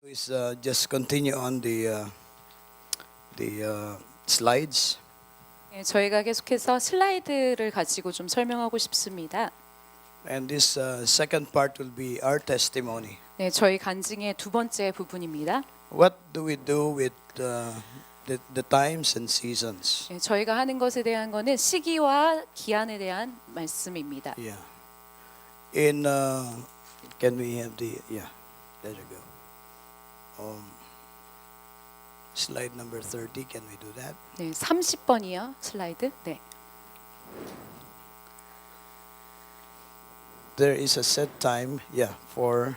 Is just continue on the slides. 네, 저희가 계속해서 슬라이드를 가지고 좀 설명하고 싶습니다. And this second part will be our testimony. 네, 저희 간증의 두 번째 부분입니다. What do we do with the times and seasons? 네, 저희가 하는 것에 대한 거는 시기와 기한에 대한 말씀입니다. Yeah. In can we have the there you go. Slide number 30. Can we do that? 네, 30번이요. 슬라이드. 네. There is a set time, for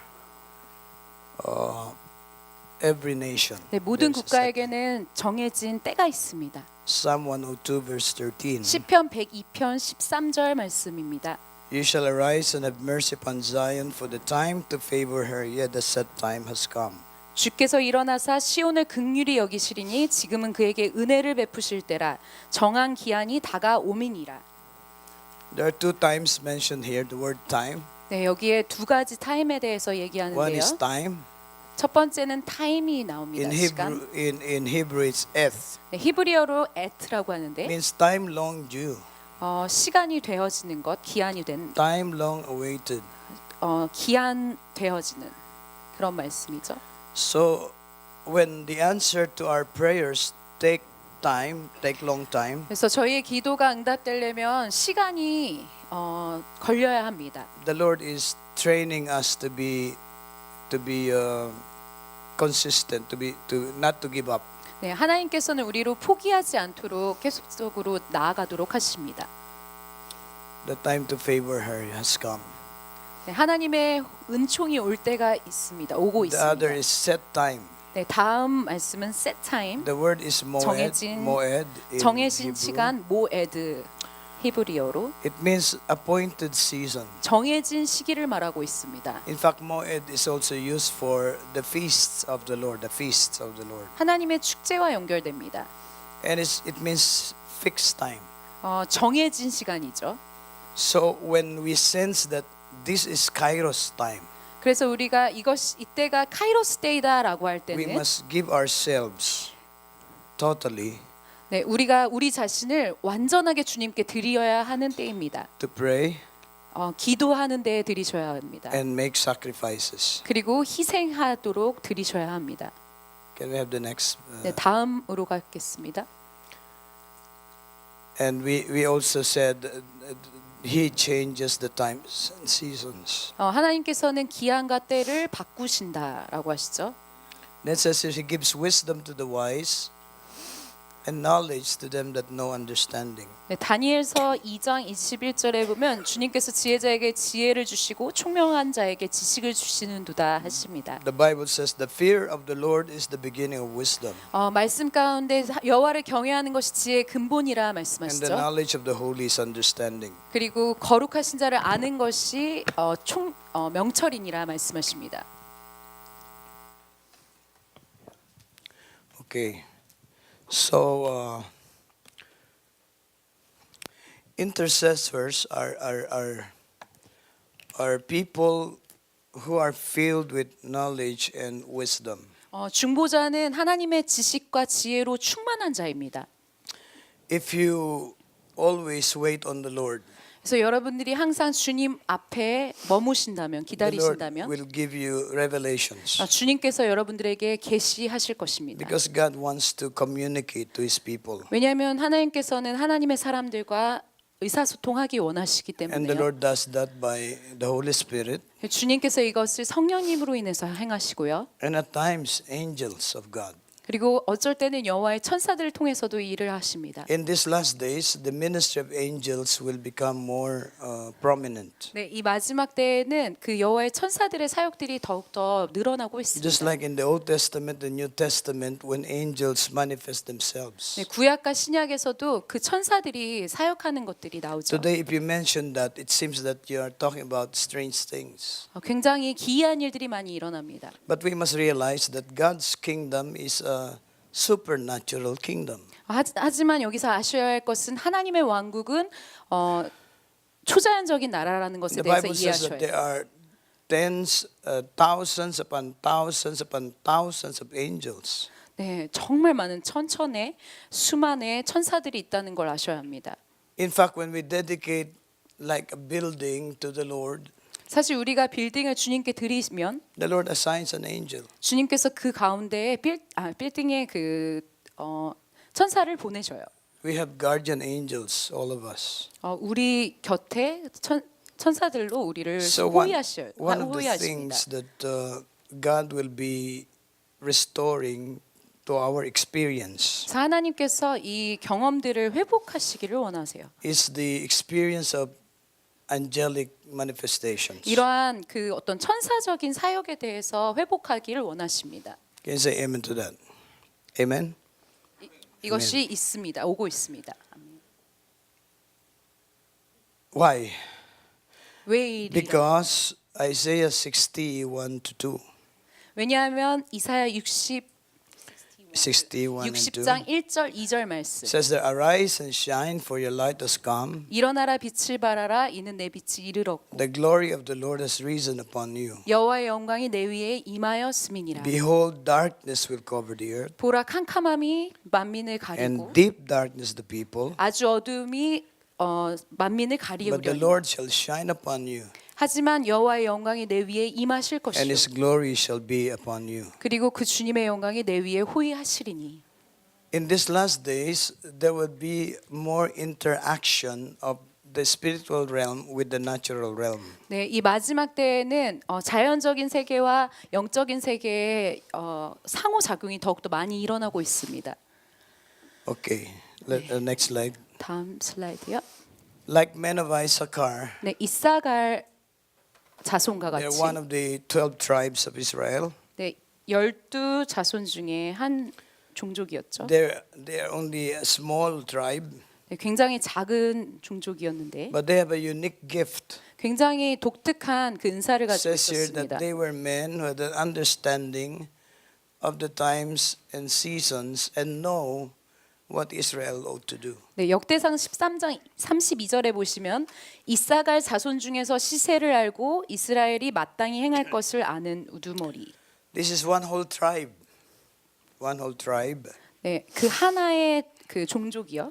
every nation. 네, 모든 There's a set time. 국가에게는 정해진 때가 있습니다. Psalm 102 verse 13. 시편 102편 13절 말씀입니다. You shall arise and have mercy upon Zion, for the time to favor her, yet the set time has come. 주께서 일어나사 시온을 긍휼히 여기시리니 지금은 그에게 은혜를 베푸실 때라. 정한 기한이 다가오미니라. There are two times mentioned here, the word time. 네, 여기에 두 가지 타임에 대해서 One 얘기하는데요. is time. 첫 번째는 타임이 나옵니다. 시간. In Hebrew it's eth. 네, 히브리어로 et라고 하는데 Means time long due, 시간이 되어지는 것, 기한이 된 time long awaited. 기한 되어지는 그런 말씀이죠. So when the answer to our prayers take long time, 그래서 저희의 기도가 응답되려면 시간이 걸려야 합니다. the Lord is training us to be consistent, to not to give up. 네, 하나님께서는 우리로 포기하지 않도록 계속적으로 나아가도록 하십니다. The time to favor her has come. 네, 하나님의 은총이 올 때가 있습니다. 오고 The other 있습니다. is set time. 네, 다음 말씀은 set time, The word is 정해진 in 정해진 Hebrew. 시간, 모에드 히브리어로 It means appointed season. 정해진 시기를 말하고 있습니다. In fact, moed is also used for the feasts of the Lord, the feasts of the Lord. 하나님의 축제와 연결됩니다. And it means fixed time. 정해진 시간이죠. So when we sense that this is Kairos time, 그래서 우리가 이때가 카이로스 데이다라고 할 we 때는 must give ourselves totally 네, 우리가 우리 자신을 완전하게 주님께 드려야 하는 때입니다. to pray 기도하는 데에 드리셔야 합니다. and make sacrifices. 그리고 희생하도록 드리셔야 합니다. Can we have the next? 네, 다음으로 가겠습니다. And we also said He changes the times and seasons. 하나님께서는 기한과 때를 바꾸신다라고 하시죠. That says He gives wisdom to the wise and knowledge to them that know understanding. 네, 다니엘서 2장 21절에 보면 주님께서 지혜자에게 지혜를 주시고 총명한 자에게 지식을 주시는도다 하십니다. The Bible says the fear of the Lord is the beginning of wisdom, 말씀 가운데 여호와를 경외하는 것이 지혜의 근본이라 and the 말씀하시죠. knowledge of the holy is understanding. 그리고 거룩하신 자를 아는 것이 명철이니라 말씀하십니다. Okay, so intercessors are people who are filled with knowledge and wisdom. 중보자는 하나님의 지식과 지혜로 충만한 자입니다. If you always wait on the Lord, 그래서 여러분들이 항상 주님 앞에 머무신다면, the Lord 기다리신다면 will give you revelations. 주님께서 여러분들에게 계시하실 것입니다. Because God wants to communicate to His people. 왜냐하면 하나님께서는 하나님의 사람들과 의사소통하기 원하시기 And the 때문에요. Lord does that by the Holy Spirit 주님께서 이것을 성령님으로 인해서 행하시고요. and at times angels of God. 그리고 어쩔 때는 여호와의 천사들을 통해서도 일을 하십니다. In these last days, the ministry of angels will become more prominent. 네, 이 마지막 때에는 그 여호와의 천사들의 사역들이 더욱더 늘어나고 Just 있습니다. like in the Old Testament, the New Testament, when angels manifest themselves. 네, 구약과 신약에서도 그 천사들이 사역하는 것들이 나오죠. Today, if you mention that, it seems that you are talking about strange things. 굉장히 기이한 일들이 많이 일어납니다. But we must realize that God's kingdom is a supernatural kingdom. 하지만 여기서 아셔야 할 것은 하나님의 왕국은 초자연적인 나라라는 것에 The 대해서 Bible says that 이해하셔야 there 돼요. are thousands upon thousands upon thousands of angels. 네, 정말 많은 천천의 수만의 천사들이 있다는 걸 아셔야 합니다. In fact, when we dedicate like a building to the Lord, 사실 우리가 빌딩을 주님께 드리면 the Lord assigns an angel. 주님께서 그 가운데에 빌딩에 천사를 보내셔요. We have guardian angels, all of us. 우리 곁에 천사들로 우리를 So 호위하셔요. one of the 호위하십니다. things that God will be restoring to our experience 그래서 하나님께서 이 경험들을 회복하시기를 원하세요. is the experience of angelic manifestations. 이러한 그 어떤 천사적인 사역에 대해서 회복하기를 원하십니다. Can you say amen to that? Amen? 이것이 있습니다. 오고 있습니다. Why? 왜 이리? Because Isaiah 61 to 2. 왜냐하면 이사야 61 and 2 60장 1절 2절 말씀. says that arise and shine for your light has come. 일어나라 빛을 발하라 이는 내 빛이 이르렀고 The glory of the Lord has risen upon you. 여호와의 영광이 내 위에 임하였음이니라. Behold, darkness will cover the earth, 보라 캄캄함이 만민을 가리고 and deep darkness the people. 아주 어둠이 만민을 But the 가리우려니. Lord shall shine upon you, 하지만 여호와의 영광이 내 위에 임하실 and 것이요 His glory shall be upon you. 그리고 그 주님의 영광이 내 위에 호위하시리니. In these last days, there will be more interaction of the spiritual realm with the natural realm. 네, 이 마지막 때에는 자연적인 세계와 영적인 세계의 상호작용이 더욱더 많이 일어나고 있습니다. Okay, next slide. 다음 슬라이드요. Like men of Issachar, 네, 이사갈 자손과 they're 같이 one of the 12 tribes of Israel. 네, 12 자손 중에 한 종족이었죠. They're only a small tribe, 네, 굉장히 작은 종족이었는데 but they have a unique gift. 굉장히 독특한 그 은사를 It 가지고 says here 있었습니다. that they were men who had an understanding of the times and seasons and know what Israel ought to do. 네, 역대상 13장 32절에 보시면 이사갈 자손 중에서 시세를 알고 이스라엘이 마땅히 행할 것을 아는 우두머리. This is one whole tribe. One whole tribe 네, 그 하나의 그 종족이요.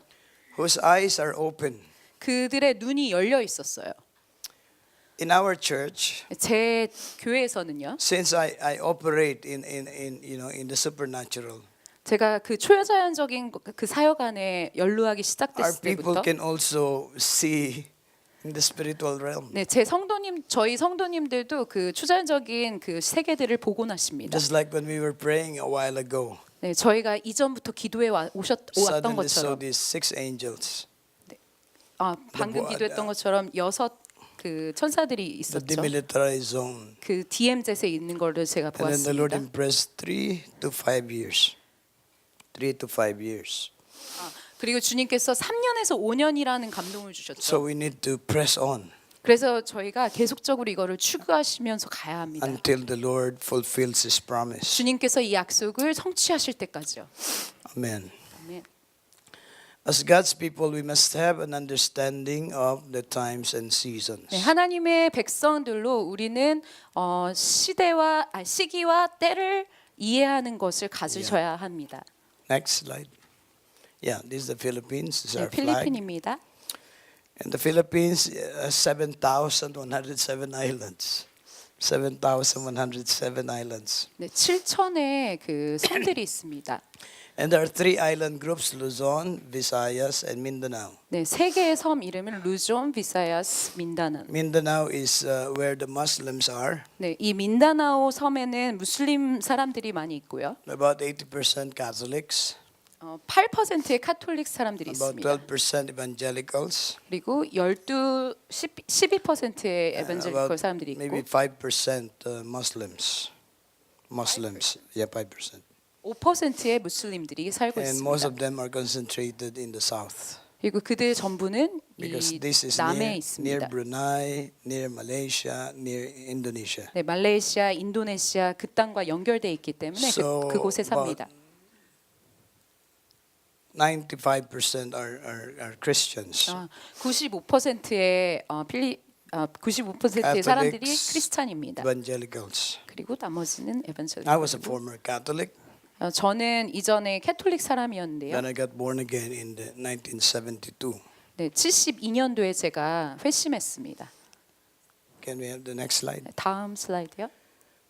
whose eyes are open. 그들의 눈이 열려 있었어요. In our church, 제 교회에서는요. since I operate in the supernatural, 제가 그 초자연적인 그 사역 안에 연루하기 our 시작됐을 people 때부터 can also see in the spiritual realm. 네, 저희 성도님들도 그 초자연적인 그 세계들을 보곤 하십니다. Just like when we were praying a while ago, 네, 저희가 이전부터 기도해 왔던 suddenly saw 것처럼 these 6 angels. 방금 기도했던 것처럼 6 그 천사들이 The 있었죠. demilitarized zone. 그 DMZ에 있는 거를 제가 And then the Lord 보았습니다. impressed 3 to 5 years. 3 to 5 years. 그리고 주님께서 3년에서 5년이라는 감동을 So 주셨죠. we need to press on 그래서 저희가 계속적으로 이거를 추구하시면서 가야 합니다. until the Lord fulfills His promise. 주님께서 이 약속을 성취하실 때까지요. Amen. 아멘. As God's people, we must have an understanding of the times and seasons. 네, 하나님의 백성들로 우리는 시기와 때를 이해하는 것을 가지셔야 합니다. Next slide. Yeah, this is the Philippines. This is 네, our flag. 필리핀입니다. And the Philippines has 7,107 islands. 7,107 islands. 네, 7천의 그 섬들이 있습니다. And there are 3 island groups, Luzon, Visayas, and Mindanao. 네, 세 개의 섬 이름은 루존, 비사야스, 민다나오. Mindanao is where the Muslims are. 네, 이 민다나오 섬에는 무슬림 사람들이 많이 있고요. About 80% Catholics, 8%의 카톨릭 사람들이 about 있습니다. 12% evangelicals, 그리고 12%의 에반젤리컬 사람들이 maybe 있고 5% Muslims. Muslims, yeah, 5%. 5%의 무슬림들이 살고 And most 있습니다. of them are concentrated in the south. 그리고 그들 전부는 Because 이 this is 남해에 near 있습니다. Brunei, near Malaysia, near Indonesia. 네, 말레이시아, 인도네시아 그 땅과 연결돼 있기 때문에 So 그곳에 삽니다. 95% are Christians. 95%의 95%의 사람들이 Catholics, 크리스찬입니다. evangelicals. 그리고 나머지는 에반젤리컬. I was a former Catholic. 저는 이전에 캐톨릭 사람이었는데요. Then I got born again in the 1972. 네, 72년도에 제가 회심했습니다. Can we have the next slide? 다음 슬라이드요.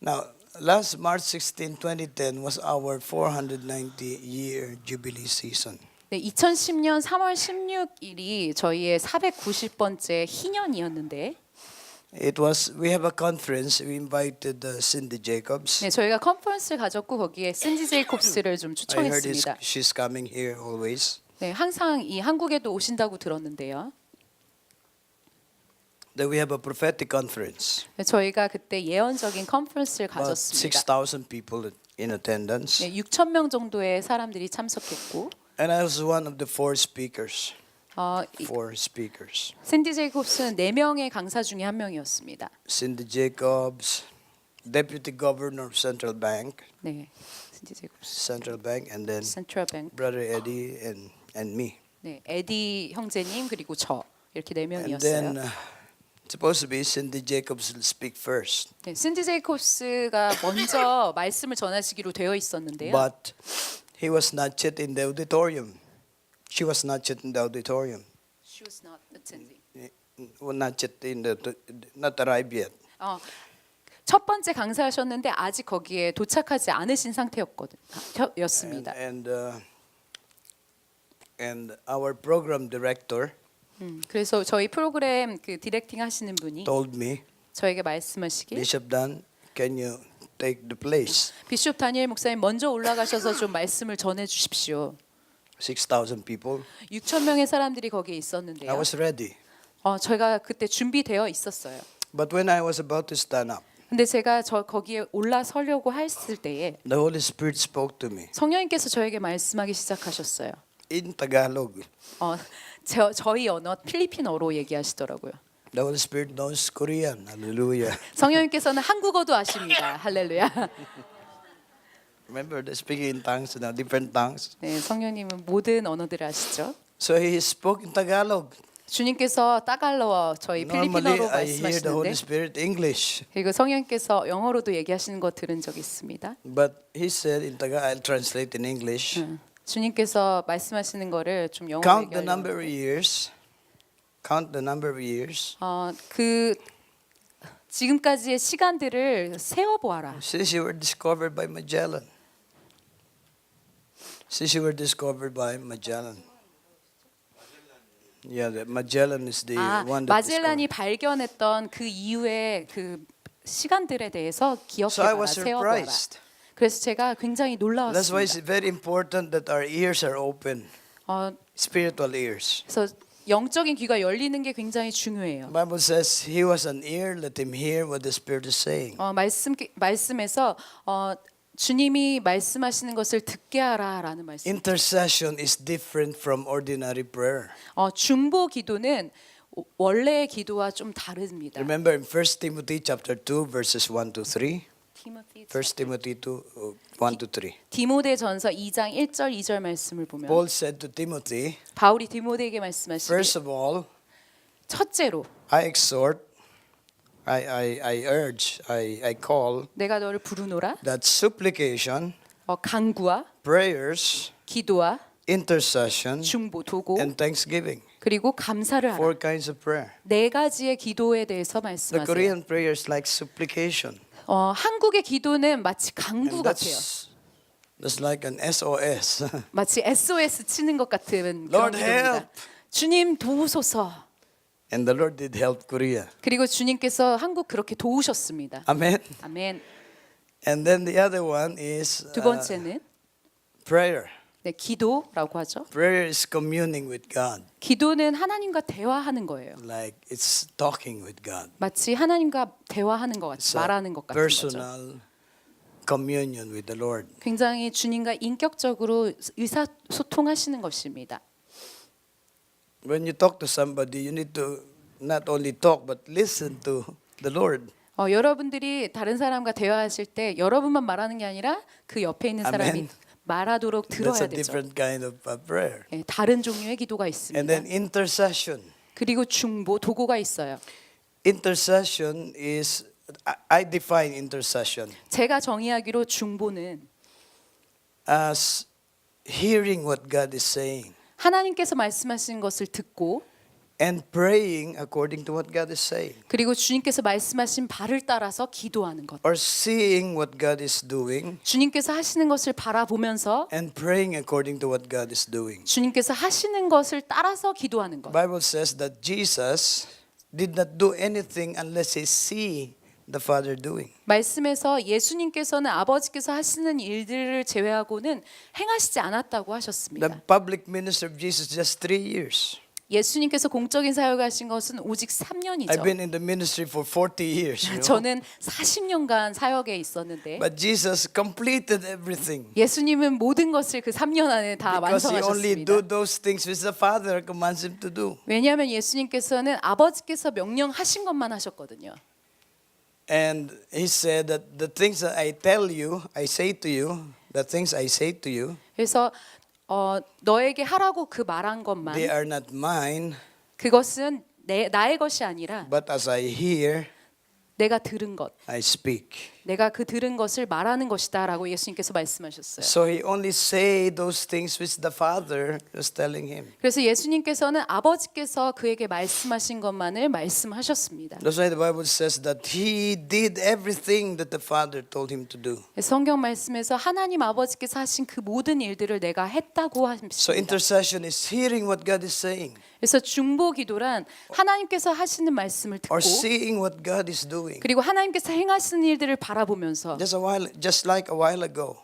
Now, last March 16, 2010 was our 490-year Jubilee season. 네, 2010년 3월 16일이 저희의 490번째 희년이었는데, We have a conference. We invited Cindy Jacobs. 네, 저희가 컨퍼런스를 가졌고 거기에 신지 제이콥스를 좀 I heard 초청했습니다. she's coming here always. 네, 항상 이 한국에도 오신다고 들었는데요. Then we have a prophetic conference. 네, 저희가 그때 예언적인 컨퍼런스를 About 가졌습니다. 6,000 people in attendance. 네, 6천 명 정도의 사람들이 참석했고, And I was one of the four speakers. Four speakers. 샌디 제이콥스는 4명의 강사 중에 한 명이었습니다. Cindy Jacobs, Deputy Governor of Central Bank, 네, 샌디 제이콥스, and then 센트럴 뱅크. Brother Eddie and me. 네, 에디 형제님 그리고 저 이렇게 And 4명이었어요. then supposed to be Cindy Jacobs will speak first. 네, 샌디 제이콥스가 먼저 말씀을 전하시기로 되어 있었는데요. But he was not yet in the auditorium. She was not yet in the auditorium. She was not attending. Not arrived yet. 첫 번째 강사하셨는데 아직 거기에 도착하지 않으신 상태였습니다. And our program director 그래서 저희 프로그램 그 디렉팅 하시는 분이 told me, 저에게 말씀하시길, Bishop Dan, can you take the place? 비숍 다니엘 목사님 먼저 올라가셔서 좀 말씀을 전해 주십시오. 6,000 people. 6천 명의 사람들이 거기에 I 있었는데요. was ready. 저희가 그때 준비되어 있었어요. But when I was about to stand up, 근데 제가 거기에 올라서려고 했을 때에 the Holy Spirit spoke to me 성령님께서 저에게 말씀하기 시작하셨어요. in Tagalog. 저희 언어 필리핀어로 얘기하시더라고요. The Holy Spirit knows Korean. Hallelujah. 성령님께서는 한국어도 아십니다. 할렐루야. Remember, they're speaking in tongues, different tongues. 네, 성령님은 모든 언어들을 아시죠. So he spoke in Tagalog. 주님께서 따갈로어 저희 Normally, 필리핀어로 I hear the Holy 말씀하시는데, Spirit English. 그리고 성령님께서 영어로도 얘기하시는 거 들은 적 있습니다. But he said in Tagalog, I'll translate in English. 주님께서 말씀하시는 거를 좀 영어로 Count the 얘기하려고. number of years. Count the number of years. 그 지금까지의 시간들을 세어 보아라. Since you were discovered by Magellan. Since you were discovered by Magellan. Yeah, Magellan is the one that 마젤란이 발견했던 그 이후의 그 시간들에 대해서 So I 기억해봐라, was 세어보아라. surprised. 그래서 제가 굉장히 That's why it's 놀라웠습니다. very important that our ears are open. Spiritual ears. 그래서 영적인 귀가 열리는 게 굉장히 중요해요. The Bible says he was an ear, let him hear what the Spirit is saying. 말씀에서 주님이 말씀하시는 것을 듣게 하라라는 말씀. Intercession is different from ordinary prayer. 중보 기도는 원래의 기도와 좀 다릅니다. Remember in 1 Timothy chapter 2 verses 1 to 3. 1 Timothy 2 1 to 3. 디모데전서 2장 1절 2절 말씀을 보면 Paul said to Timothy, 바울이 디모데에게 말씀하시길, first of all, 첫째로 I exhort, I urge, I call 내가 너를 부르노라, that supplication, 간구와 prayers, 기도와 intercession, 중보 도고 and thanksgiving. 그리고 감사를 하라. Four kinds of prayer. 4가지의 기도에 대해서 The 말씀하세요. Korean prayer is like supplication. 한국의 기도는 마치 강구 And 같아요. that's like an SOS. 마치 SOS 치는 것 같은 그런 Lord, 기도입니다. help. 주님 도우소서. And the Lord did help Korea. 그리고 주님께서 한국 그렇게 도우셨습니다. Amen. 아멘. And then the other one is 두 번째는 prayer. 네, 기도라고 하죠. Prayer is communing with God. 기도는 하나님과 대화하는 거예요. Like it's talking with God. 마치 하나님과 대화하는 것 It's 같이 말하는 것 같은 거죠. personal communion with the Lord. 굉장히 주님과 인격적으로 의사소통하시는 것입니다. When you talk to somebody, you need to not only talk but listen to the Lord. 여러분들이 다른 사람과 대화하실 때 여러분만 말하는 게 아니라 그 옆에 있는 사람이 Amen. 말하도록 That's 들어야 a 되죠. different kind of prayer. 다른 종류의 기도가 And 있습니다. then intercession. 그리고 중보 도구가 있어요. intercession is, I define intercession 제가 정의하기로 중보는 as hearing what God is saying 하나님께서 말씀하신 것을 듣고 and praying according to what God is saying, 그리고 주님께서 말씀하신 바를 따라서 기도하는 것. or seeing what God is doing 주님께서 하시는 것을 바라보면서 and praying according to what God is doing. 주님께서 하시는 것을 따라서 기도하는 것. Bible says that Jesus did not do anything unless he see the Father doing. 말씀에서 예수님께서는 아버지께서 하시는 일들을 제외하고는 행하시지 않았다고 하셨습니다. The public ministry of Jesus just 3 years. 예수님께서 공적인 사역을 하신 것은 오직 I've 3년이죠. been in the ministry for 40 years. You know? 저는 40년간 사역에 있었는데 But Jesus completed everything 예수님은 모든 것을 그 3년 안에 다 because he only do 완성하셨습니다. those things which the Father commands him to do. 왜냐하면 예수님께서는 아버지께서 명령하신 것만 하셨거든요. And he said that the things that I tell you, I say to you, the things I say to you, 그래서 너에게 하라고 그 말한 것만 they are not mine, 그것은 나의 것이 아니라 but as I hear, 내가 들은 것, I speak. 내가 그 들은 것을 말하는 것이다라고 예수님께서 말씀하셨어요. So he only say those things which the Father was telling him. 그래서 예수님께서는 아버지께서 그에게 말씀하신 것만을 말씀하셨습니다. That's why the Bible says that he did everything that the Father told him to do. 성경 말씀에서 하나님 아버지께서 하신 그 모든 일들을 내가 했다고 So 하십니다. intercession is hearing what God is saying 그래서 중보 기도란 하나님께서 하시는 말씀을 듣고 or seeing what God is doing. 그리고 하나님께서 행하시는 일들을 바라보면서 Just like a while ago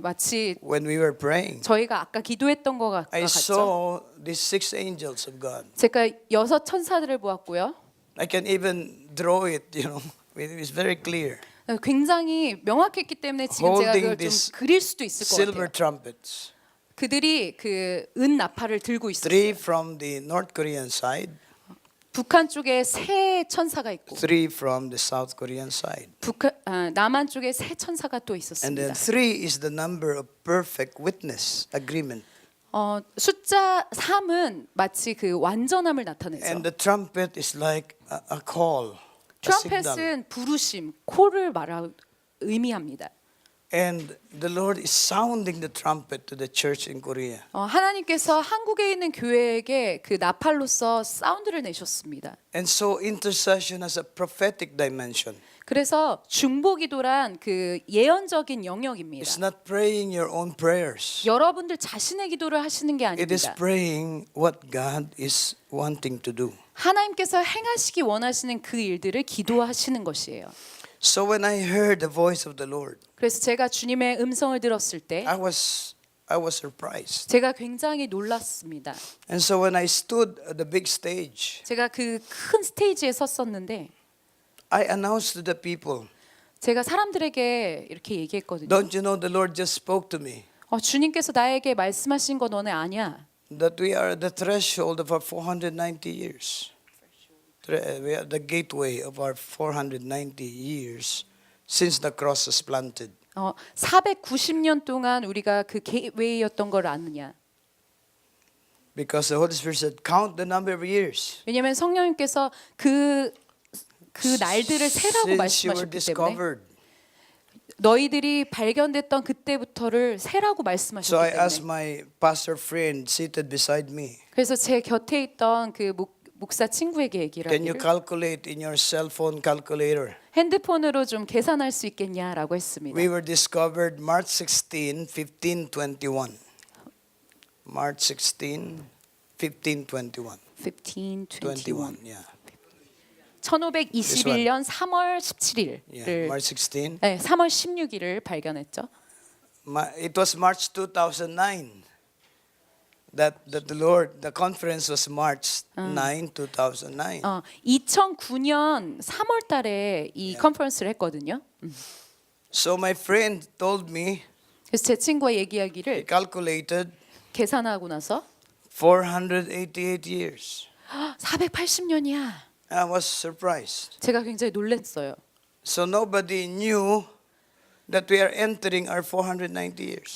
마치 when we were praying, 저희가 아까 기도했던 것 I 같죠. saw these 6 angels of God. 제가 6 천사들을 보았고요. I can even draw it, you know. It's very clear. 굉장히 명확했기 때문에 지금 제가 그걸 좀 this 그릴 수도 있을 것 Silver 같아요. trumpets. 그들이 그 은 나팔을 들고 있었어요. 3 from the North Korean side, 북한 쪽에 세 천사가 있고 3 from the South Korean side. 남한 쪽에 세 천사가 또 And then 있었습니다. 3 is the number of perfect witness agreement. 숫자 3은 마치 그 완전함을 나타내죠. And the trumpet is like a call, a signal. 트럼펫은 부르심, 콜을 의미합니다. And the Lord is sounding the trumpet to the church in Korea. 하나님께서 한국에 있는 교회에게 그 나팔로서 사운드를 내셨습니다. And so intercession has a prophetic dimension. 그래서 중보기도란 그 예언적인 영역입니다. It's not praying your own prayers. 여러분들 자신의 기도를 하시는 게 It is 아닙니다. praying what God is wanting to do. 하나님께서 행하시기 원하시는 그 일들을 기도하시는 것이에요. So when I heard the voice of the Lord, 그래서 제가 주님의 음성을 들었을 때 I was surprised. 제가 굉장히 놀랐습니다. And so when I stood at the big stage, 제가 그 큰 스테이지에 섰었는데 I announced to the people, 제가 사람들에게 이렇게 얘기했거든요. don't you know the Lord just spoke to me 주님께서 나에게 말씀하신 거 너네 아냐? that we are at the threshold of our 490 years. We are the gateway of our 490 years since the cross was planted. 490년 동안 우리가 그 게이트웨이였던 걸 아느냐? Because the Holy Spirit said, count the number of years 왜냐하면 성령님께서 그 날들을 세라고 since you were 말씀하셨기 때문에 discovered. 너희들이 발견됐던 그때부터를 세라고 So 말씀하셨기 I asked 때문에 my pastor friend seated beside me, 그래서 제 곁에 있던 그 목사 친구에게 얘기를 can you 하기를 calculate in your cell phone calculator? 핸드폰으로 좀 계산할 수 있겠냐라고 했습니다. We were discovered March 16, 1521. March 16, 1521. 1521. yeah. 1521년 3월 Yeah, 17일을 March 16. 네, 3월 16일을 발견했죠. It was March 2009 that the conference was March 9, 2009. 2009년 3월 달에 이 컨퍼런스를 했거든요. So my friend told me, 그래서 제 친구가 he 얘기하기를 calculated 계산하고 나서 488 years. 480년이야. I was surprised. 제가 굉장히 놀랐어요. So nobody knew that we are entering our 490 years.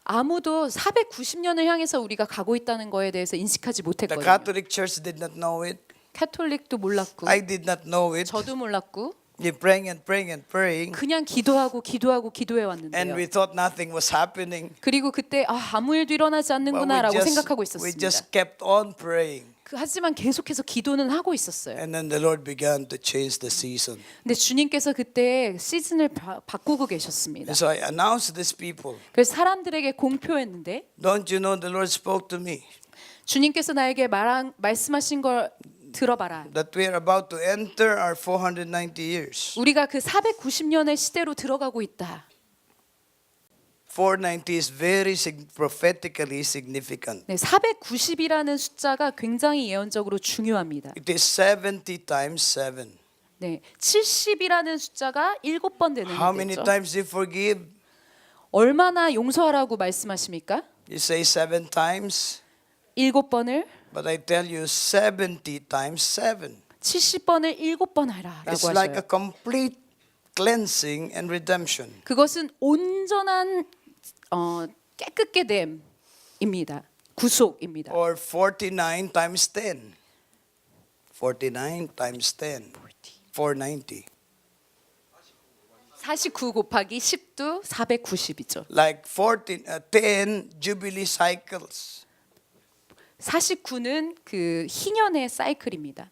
아무도 490년을 향해서 우리가 가고 있다는 거에 대해서 인식하지 The 못했거든요. Catholic Church did not know it. 캐톨릭도 몰랐고 I did not know it. 저도 몰랐고 You're praying and praying and praying, 그냥 기도하고 기도해 and 왔는데요. we thought nothing was happening. 그리고 그때 아무 일도 일어나지 But 않는구나라고 생각하고 we 있었습니다. just kept on praying. 하지만 계속해서 기도는 하고 있었어요. And then the Lord began to change the season. 근데 주님께서 그때 시즌을 바꾸고 계셨습니다. And so I announced to these people, 그래서 사람들에게 공표했는데 don't you know the Lord spoke to me 주님께서 나에게 말씀하신 걸 들어봐라. that we are about to enter our 490 years. 우리가 그 490년의 시대로 들어가고 있다. 490 is very prophetically significant. 네, 490이라는 숫자가 굉장히 예언적으로 중요합니다. It is 70 times 7. 네, 70이라는 숫자가 7번 되는 How many 거죠. times you forgive? 얼마나 용서하라고 말씀하십니까? You say 7 times, 7번을 but I tell you 70 times 7. 70번을 7번 하라라고 It's like a 하셔요. complete cleansing and redemption. 그것은 온전한 깨끗게 됨입니다. 구속입니다. Or 49 times 10. 49 times 10. 490. 49 곱하기 10도 490이죠. Like 10 Jubilee cycles. 49는 그 희년의 사이클입니다.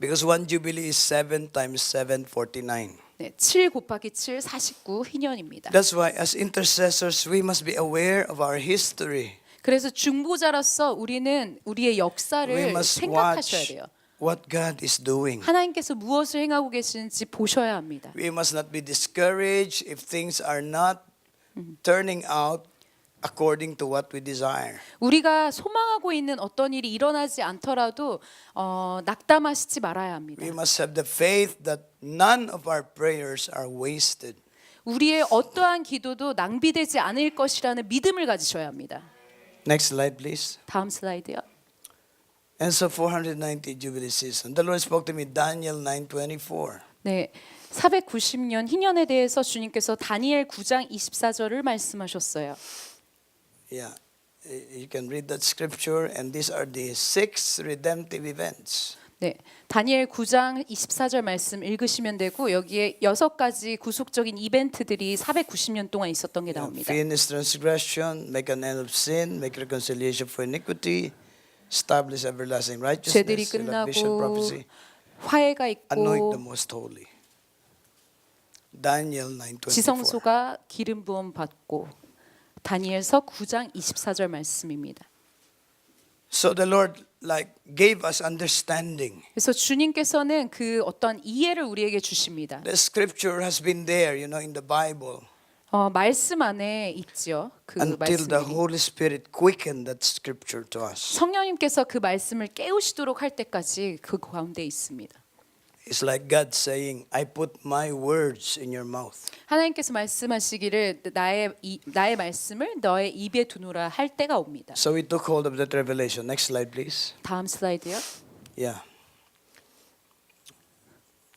Because one Jubilee is 7 times 7, 49. 네, 7 곱하기 7, 49 희년입니다. That's why as intercessors we must be aware of our history. 그래서 중보자로서 우리는 우리의 We 역사를 must 생각하셔야 watch 돼요. what God is doing. 하나님께서 무엇을 행하고 계시는지 보셔야 합니다. We must not be discouraged if things are not turning out according to what we desire. 우리가 소망하고 있는 어떤 일이 일어나지 않더라도 낙담하시지 말아야 합니다. We must have the faith that none of our prayers are wasted. 우리의 어떠한 기도도 낭비되지 않을 것이라는 믿음을 가지셔야 합니다. Next slide, please. 다음 슬라이드요. And so 490 Jubilee season. The Lord spoke to me, Daniel 9:24. 네, 490년 희년에 대해서 주님께서 다니엘 9장 24절을 말씀하셨어요. Yeah, you can read that scripture, and these are the 6 redemptive events. 네, 다니엘 9장 24절 말씀 읽으시면 되고 여기에 6가지 구속적인 이벤트들이 490년 동안 있었던 게 나옵니다. Finish transgression, make an end of sin, make reconciliation for iniquity, establish everlasting 죄들이 righteousness, seal of vision, 끝나고 prophecy, 화해가 anoint the 있고 most holy. Daniel 9:24. 지성소가 기름 부음 받고 다니엘서 9장 24절 말씀입니다. So the Lord gave us understanding. 그래서 주님께서는 그 어떤 이해를 우리에게 주십니다. The scripture has been there, in the Bible 말씀 안에 있지요. 그 until the 말씀이. Holy Spirit quickened that scripture to us. 성령님께서 그 말씀을 깨우시도록 할 때까지 그 가운데 있습니다. It's like God saying, I put my words in your mouth. 하나님께서 말씀하시기를 나의 말씀을 너의 입에 두노라 할 때가 옵니다. So we took hold of that revelation. Next slide, please. 다음 슬라이드요. Yeah.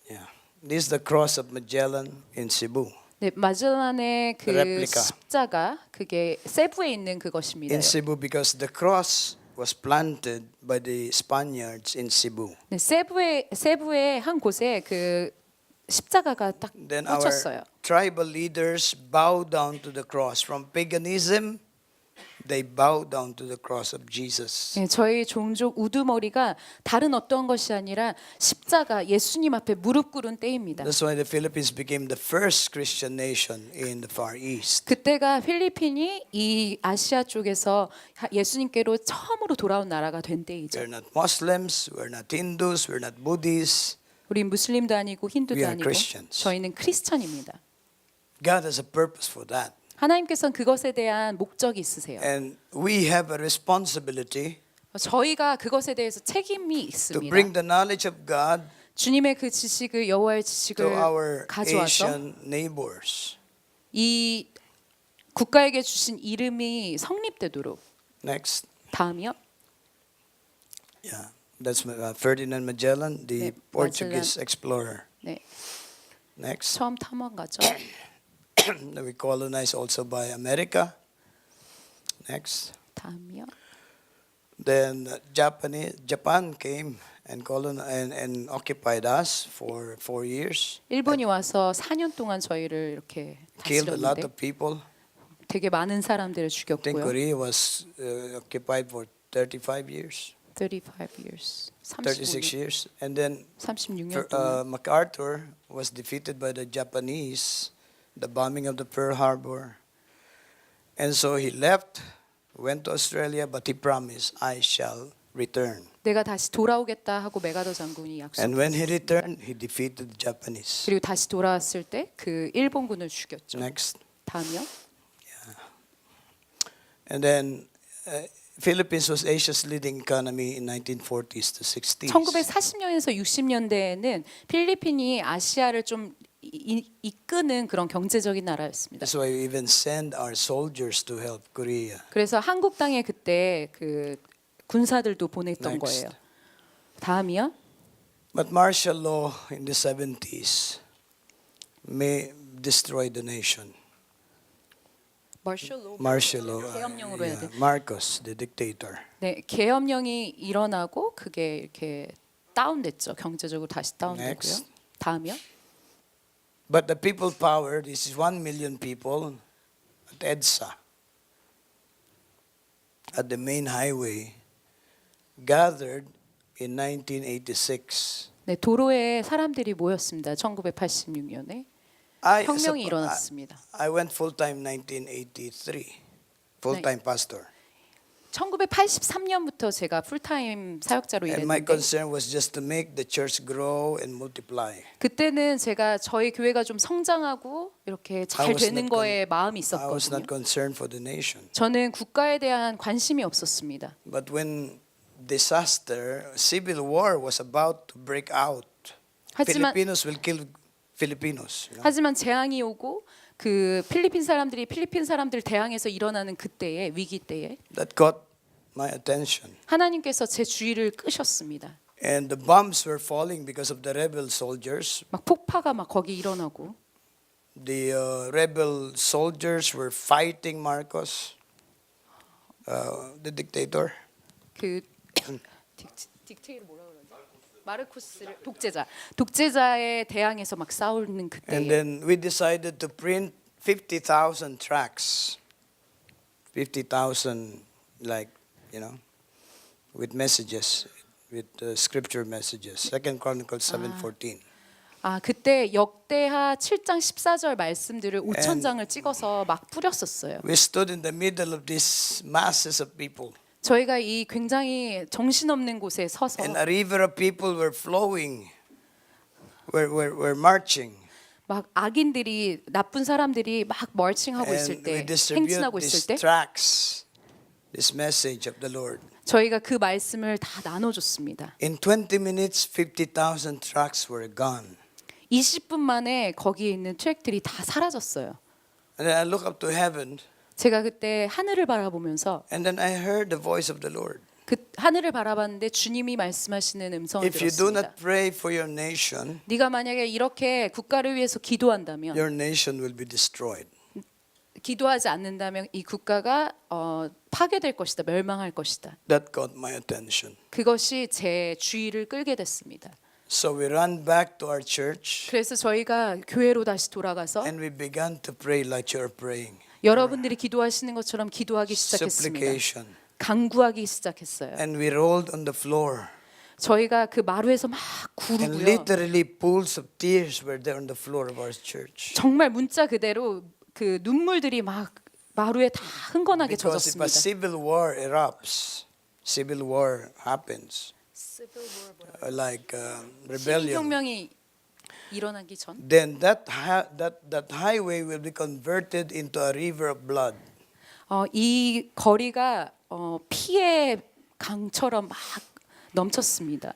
Yeah. This is the cross of Magellan in Cebu. 네, 마젤란의 그 레플리카. 십자가 그게 세부에 있는 그것입니다. In Cebu because the cross was planted by the Spaniards in Cebu. 네, 세부의 한 곳에 그 십자가가 딱 Then our 꽂혔어요. tribal leaders bowed down to the cross. From paganism, they bowed down to the cross of Jesus. 네, 저희 종족 우두머리가 다른 어떤 것이 아니라 십자가 예수님 앞에 무릎 꿇은 때입니다. That's why the Philippines became the first Christian nation in the Far East. 그때가 필리핀이 이 아시아 쪽에서 예수님께로 처음으로 돌아온 나라가 된 때이죠. We're not Muslims, we're not Hindus, we're not Buddhists. 우리 무슬림도 아니고 We 힌두도 are 아니고 Christians. 저희는 크리스천입니다. God has a purpose for that. 하나님께서는 그것에 대한 목적이 있으세요. And we have a responsibility 저희가 그것에 대해서 책임이 to 있습니다. bring the knowledge of God 주님의 그 지식을 여호와의 to 지식을 our 가져와서 Asian neighbors. 이 국가에게 주신 이름이 성립되도록. Next. 다음이요. Yeah. That's Ferdinand Magellan, the 네, Portuguese explorer. 네, Next. 처음 탐험가죠. We colonized also by America. Next. 다음이요. Then Japan came and and occupied us for 4 years. 일본이 와서 4년 동안 저희를 이렇게 Killed a lot 다스렸는데 of people. 되게 많은 사람들을 I think 죽였고요. Korea was occupied for 35 years, 35 years. 36 35년, years. And then 36년 동안. MacArthur was defeated by the Japanese, the bombing of the Pearl Harbor. And so he left, went to Australia, but he promised, I shall return. 내가 다시 돌아오겠다 하고 메가더 장군이 And 약속. when he returned, he defeated the Japanese. 그리고 다시 돌아왔을 때 그 일본군을 죽였죠. Next. 다음이요. And then Philippines was Asia's leading economy in 1940s to 60s. 1940년에서 60년대에는 필리핀이 아시아를 좀 이끄는 그런 경제적인 나라였습니다. That's why we even send our soldiers to help Korea. 그래서 한국 땅에 그때 그 군사들도 보냈던 Next. 거예요. 다음이요. But martial law in the 70s may destroy the nation. Martial law. 계엄령으로 해야 돼. Marcos, the dictator. 네, 계엄령이 일어나고 그게 이렇게 다운됐죠. 경제적으로 다시 다운되고요. Next. 다음이요. But the people power, this is 1 million people at EDSA, at the main highway, gathered in 1986. 네, 도로에 사람들이 모였습니다. 1986년에 혁명이 일어났습니다. I went full-time 1983, full-time pastor. 1983년부터 제가 풀타임 사역자로 And my 일했는데 concern was just to make the church grow and multiply. 그때는 제가 저희 교회가 좀 성장하고 이렇게 잘 I was 되는 not 거에 마음이 I was 있었거든요. not concerned for the nation. 저는 국가에 대한 관심이 없었습니다. But when disaster, civil war was about to break out, 하지만 Filipinos will kill Filipinos. You know? 하지만 재앙이 오고 그 필리핀 사람들이 필리핀 사람들 대항해서 일어나는 그때에 위기 때에 That caught my attention. 하나님께서 제 주의를 끄셨습니다. And the bombs were falling because of the rebel soldiers. 막 폭파가 막 거기 일어나고 The rebel soldiers were fighting Marcos, the dictator. 그 딕테이를 뭐라 그러지? 마르코스를 독재자에 대항해서 막 싸우는 And 그때에 then we decided to print 50,000 tracts. 50,000, like, you know, with messages, with scripture messages. 2 Chronicles 7:14. 아 그때 역대하 7장 14절 말씀들을 5,000장을 찍어서 막 뿌렸었어요. We stood in the middle of these masses of people. 저희가 이 굉장히 정신없는 곳에 서서 And a river of people were flowing, were marching. 막 악인들이 나쁜 사람들이 막 멀칭하고 있을 And we 때 distribute 행진하고 these 있을 때 tracts, this message of the Lord. 저희가 그 말씀을 다 나눠줬습니다. In 20 minutes, 50,000 tracts were gone. 20분 만에 거기에 있는 트랙들이 다 사라졌어요. And then I look up to heaven, 제가 그때 하늘을 바라보면서 and then I heard the voice of the Lord. 그 하늘을 바라봤는데 주님이 말씀하시는 음성을 If you do not 들었습니다. pray for your nation, 네가 만약에 이렇게 국가를 위해서 기도한다면 your nation will be destroyed. 기도하지 않는다면 이 국가가 파괴될 것이다. 멸망할 것이다. That caught my attention. 그것이 제 주의를 끌게 됐습니다. So we ran back to our church, 그래서 저희가 교회로 다시 돌아가서 and we began to pray like you're praying. 여러분들이 기도하시는 것처럼 기도하기 시작했습니다. Supplication. 간구하기 시작했어요. And we rolled on the floor. 저희가 그 마루에서 막 And 구르고요. literally pools of tears were there on the floor of our church. 정말 문자 그대로 그 눈물들이 막 마루에 다 흥건하게 Because if a 젖었습니다. civil war erupts, civil war happens, like rebellion, 혁명이 일어나기 전 then that highway will be converted into a river of blood. 이 거리가 피의 강처럼 막 넘쳤습니다.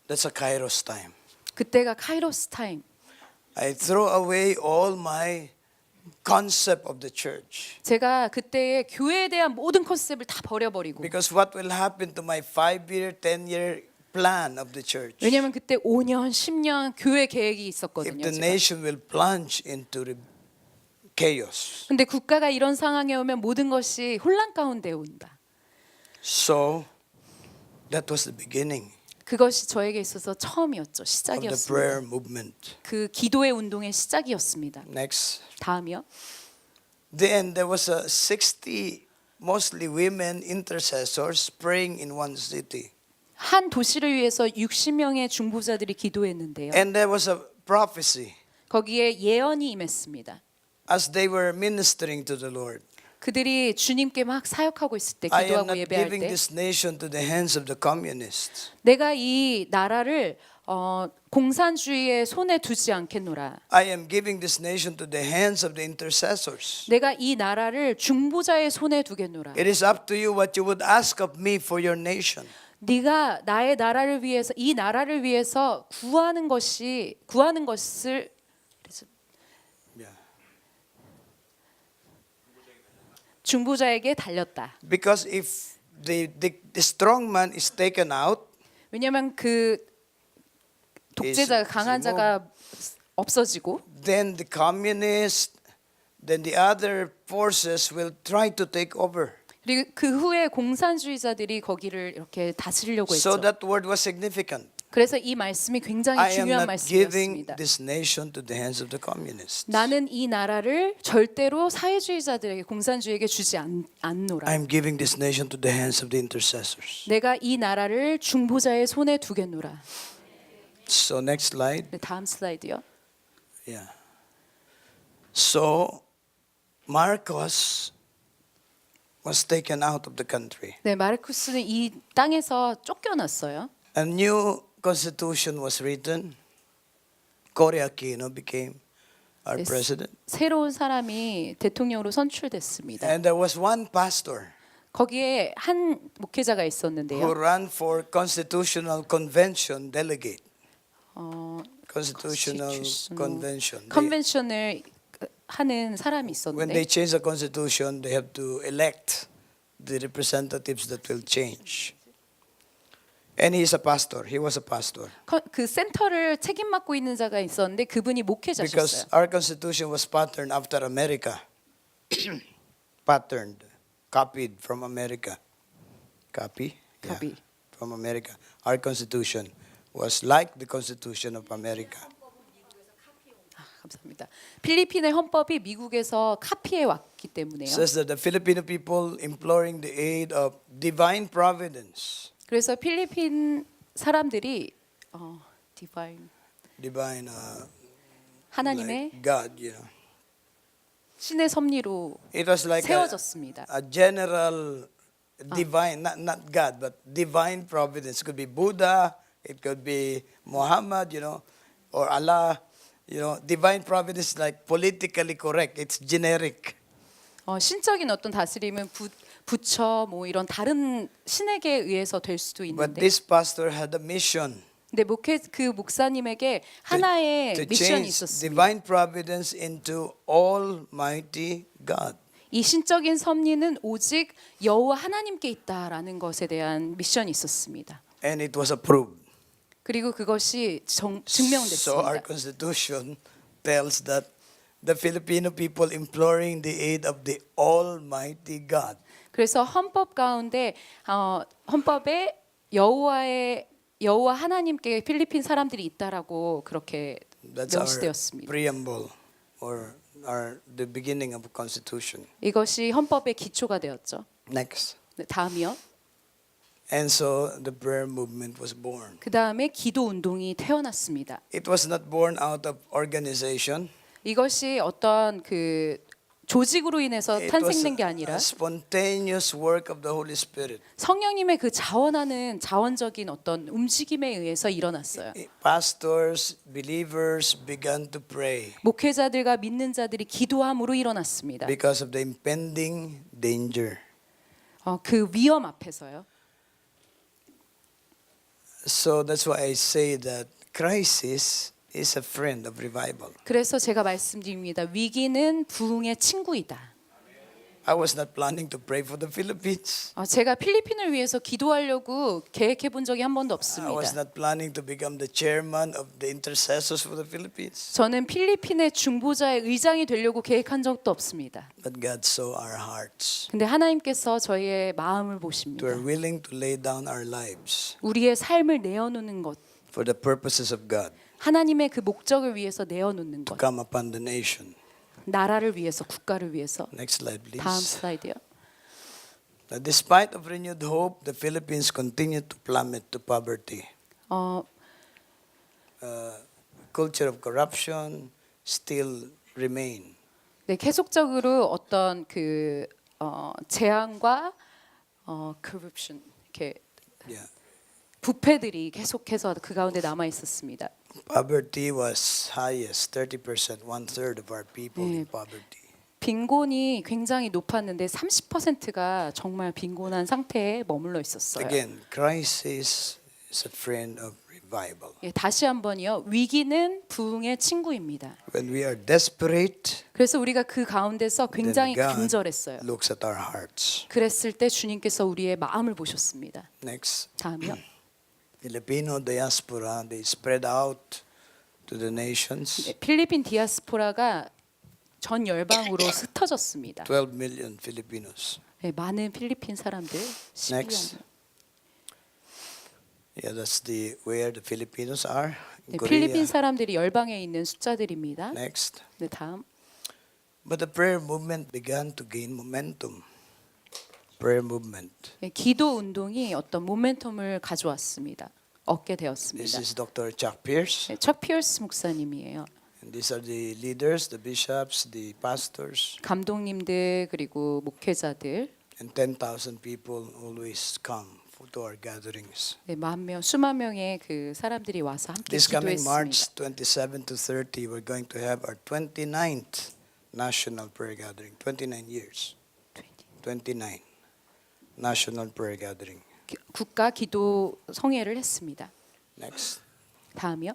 That's a Kairos time. 그때가 카이로스 타임. I throw away all my concept of the church. 제가 그때의 교회에 대한 모든 컨셉을 다 버려버리고 Because what will happen to my 5-year, 10-year plan of the church? 왜냐하면 그때 5년, 10년 교회 계획이 If 있었거든요. the 제가. nation will plunge into chaos. 근데 국가가 이런 상황에 오면 모든 것이 혼란 가운데 온다. So that was the beginning 그것이 저에게 있어서 처음이었죠. of the 시작이었습니다. prayer movement. 그 기도의 운동의 시작이었습니다. Next. 다음이요. Then there was a 60 mostly women intercessors praying in one city. 한 도시를 위해서 60명의 중보자들이 기도했는데요. And there was a prophecy 거기에 예언이 임했습니다. as they were ministering to the Lord. 그들이 주님께 막 사역하고 있을 때 I am 기도하고 not 예배할 giving 때 this nation to the hands of the communists. 내가 이 나라를 공산주의의 손에 두지 않겠노라. I am giving this nation to the hands of the intercessors. 내가 이 나라를 중보자의 손에 두겠노라. It is up to you what you would ask of me for your nation. 네가 나의 나라를 위해서 이 나라를 위해서 구하는 것을 Yeah. 중보자에게 달렸다. Because if the strong man is taken out, 왜냐하면 그 독재자가 강한 자가 없어지고 then the communists, then the other forces will try to take over. 그리고 그 후에 공산주의자들이 거기를 이렇게 다스리려고 So 했죠. that word was significant. 그래서 이 말씀이 굉장히 I am 중요한 not giving 말씀이었습니다. this nation to the hands of the communists. 나는 이 나라를 절대로 사회주의자들에게 공산주의에게 주지 않노라. I am giving this nation to the hands of the intercessors. 내가 이 나라를 중보자의 손에 두겠노라. So next slide. 네, 다음 슬라이드요. Yeah. So Marcos was taken out of the country. 네, 마르쿠스는 이 땅에서 쫓겨났어요. A new constitution was written. Cory Aquino became our Yes. president. 새로운 사람이 대통령으로 선출됐습니다. And there was one pastor 거기에 한 목회자가 who 있었는데요. ran for constitutional convention delegate. Constitutional Constitutional convention. 컨벤션을 하는 사람이 When they 있었는데 change the constitution, they have to elect the representatives that will change. And he is a pastor. He was a pastor. 그 센터를 책임 맡고 있는 자가 있었는데 그분이 Because 목회자셨어요. our constitution was patterned after America. Patterned, copied from America. Copy? Yeah, Copy. from America. Our constitution was like the constitution of America. 감사합니다. 필리핀의 헌법이 미국에서 카피해 왔기 때문에요. Says that the Filipino people imploring the aid of divine providence. 그래서 필리핀 사람들이 divine Divine 하나님의 like God, you know. 신의 섭리로 It was like 세워졌습니다. a general divine, not God, but divine providence. It could be Buddha, it could be Muhammad, you know, or Allah. You know, divine providence is like politically correct. It's generic. 신적인 어떤 다스림은 부처 뭐 이런 다른 신에게 의해서 될 수도 But 있는데, this pastor had a mission 근데 그 목사님에게 하나의 to 미션이 change 있었습니다. divine providence into Almighty God. 이 신적인 섭리는 오직 여호와 하나님께 있다라는 것에 대한 미션이 있었습니다. And it was approved. 그리고 그것이 So our 증명됐습니다. constitution tells that the Filipino people imploring the aid of the Almighty God. 그래서 헌법 가운데 헌법에 여호와 하나님께 필리핀 사람들이 있다라고 그렇게 That's our 명시되었습니다. preamble or the beginning of a constitution. 이것이 헌법의 기초가 되었죠. Next. 네, 다음이요. And so the prayer movement was born. 그 다음에 기도 운동이 태어났습니다. It was not born out of organization. 이것이 어떤 그 조직으로 인해서 It was 탄생된 게 a 아니라 spontaneous work of the Holy Spirit. 성령님의 그 자원적인 어떤 움직임에 의해서 일어났어요. Pastors, believers began to pray 목회자들과 믿는 자들이 기도함으로 일어났습니다. because of the impending danger. 그 위험 앞에서요. So that's why I say that crisis is a friend of revival. 그래서 제가 말씀드립니다. 위기는 부흥의 친구이다. I was not planning to pray for the Philippines. 제가 필리핀을 위해서 기도하려고 계획해 본 적이 한 번도 I was 없습니다. not planning to become the chairman of the intercessors for the Philippines. 저는 필리핀의 중보자의 의장이 되려고 계획한 적도 없습니다. But God saw our hearts. 근데 하나님께서 저희의 마음을 We 보십니다. are willing to lay down our lives 우리의 삶을 내어놓는 것, for the purposes of God 하나님의 그 목적을 위해서 내어놓는 to 것, come upon the nation. 나라를 위해서, 국가를 위해서. Next slide, please. 다음 슬라이드요. Now, despite of renewed hope, the Philippines continued to plummet to poverty. Culture of corruption still remain. 네, 계속적으로 어떤 그 재앙과 corruption 이렇게 Yeah. 부패들이 계속해서 그 가운데 남아 있었습니다. Poverty was highest, 30%, one third of our people in poverty. 빈곤이 굉장히 높았는데 30%가 정말 빈곤한 상태에 머물러 있었어요. Again, crisis is a friend of revival. 예, 다시 한번요. 위기는 부흥의 친구입니다. When we are desperate, 그래서 우리가 그 가운데서 then 굉장히 God 간절했어요. looks at our hearts. 그랬을 때 주님께서 우리의 마음을 보셨습니다. Next, 다음이요. Filipino diaspora, they spread out to the nations. 네, 필리핀 디아스포라가 전 열방으로 흩어졌습니다. 12 million Filipinos. 네, 많은 필리핀 사람들 12명. Next. Yeah, that's where the Filipinos are. 네, In 필리핀 Korea. 사람들이 열방에 있는 숫자들입니다. Next. 네, 다음. But the prayer movement began to gain momentum. Prayer movement. 네, 기도 운동이 어떤 모멘텀을 가져왔습니다. 얻게 This 되었습니다. is Dr. Chuck Pierce. 네, 척 피어스 목사님이에요. And these are the leaders, the bishops, the pastors. 감독님들 그리고 목회자들 And 10,000 people always come to our gatherings. 네, 수만 명의 그 사람들이 와서 함께 This coming March 기도했습니다. 27 to 30, we're going to have our 29th national prayer gathering. 29 years. 29 national prayer gathering. 국가 기도 성회를 했습니다. Next. 다음이요.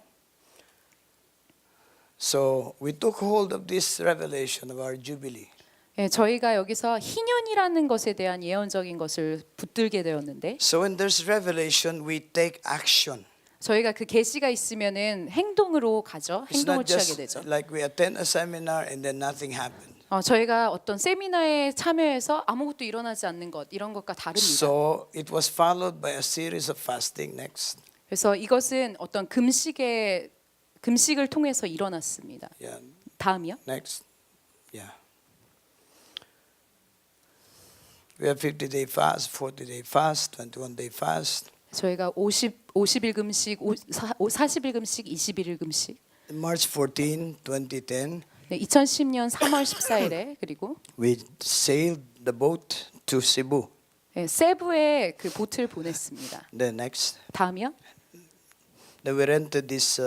So we took hold of this revelation of our jubilee. 네, 저희가 여기서 희년이라는 것에 대한 예언적인 것을 붙들게 되었는데 So when there's revelation, we take action. 저희가 그 계시가 있으면은 행동으로 가죠. It's 행동을 not 취하게 just 되죠. like we attend a seminar and then nothing happened. 저희가 어떤 세미나에 참여해서 아무것도 일어나지 않는 것 이런 것과 다릅니다. So it was followed by a series of fasting. Next. 그래서 이것은 어떤 금식을 통해서 일어났습니다. Yeah. 다음이요. Next. Yeah. We have 50-day fast, 40-day fast, 21-day fast. 저희가 50일 금식, 40일 금식, 21일 금식. March 14, 2010, 네, 2010년 3월 14일에 그리고 we sailed the boat to Cebu. 네, 세부에 그 보트를 보냈습니다. Then next. 다음이요. Then we rented this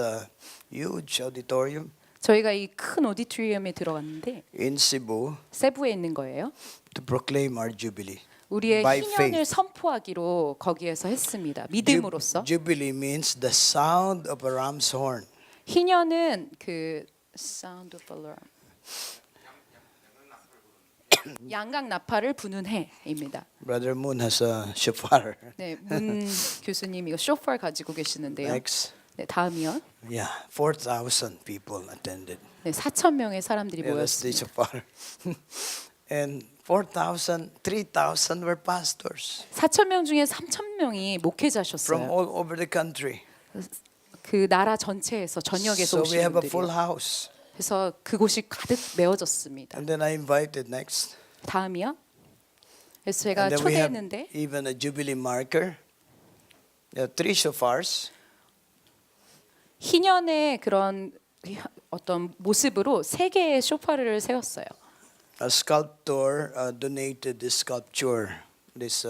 huge auditorium 저희가 이 큰 오디토리움에 들어갔는데 in Cebu 세부에 있는 거예요. to proclaim our jubilee. 우리의 By 희년을 faith. 선포하기로 거기에서 했습니다. 믿음으로써. Jubilee means the sound of a ram's horn. 희년은 그 sound of alarm. 양각 나팔을 부는 해입니다. Brother Moon has a shofar. 네, 문 교수님 이거 쇼퍼 가지고 계시는데요. Next. 네, 다음이요. Yeah, 4,000 people attended. 네, 4,000명의 사람들이 Yeah, that's the 모였습니다. shofar. And 3,000 were pastors 4,000명 중에 3,000명이 from 목회자셨어요. all over the country. 그 나라 전체에서 전역에서 So we 오신 have a full 분들이요. house. 그래서 그곳이 가득 메워졌습니다. And then I invited next. 다음이요. 그래서 제가 And then we have 초대했는데 even a jubilee marker. There are 3 shofars. 희년의 그런 어떤 모습으로 3개의 쇼파를 세웠어요. A sculptor donated this sculpture, this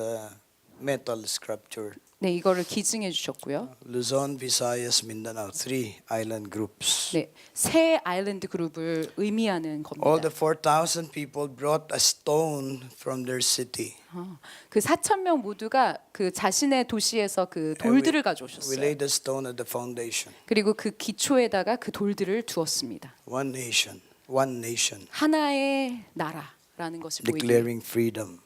metal sculpture. 네, 이거를 기증해 주셨고요. Luzon, Visayas, Mindanao, 3 island groups. 네, 세 아일랜드 그룹을 의미하는 All 겁니다. the 4,000 people brought a stone from their city. 그 4,000명 모두가 그 자신의 도시에서 그 And 돌들을 we 가져오셨어요. laid the stone at the foundation. 그리고 그 기초에다가 그 돌들을 두었습니다. One nation, one nation. 하나의 나라, 나라라는 것을 보이기 declaring freedom.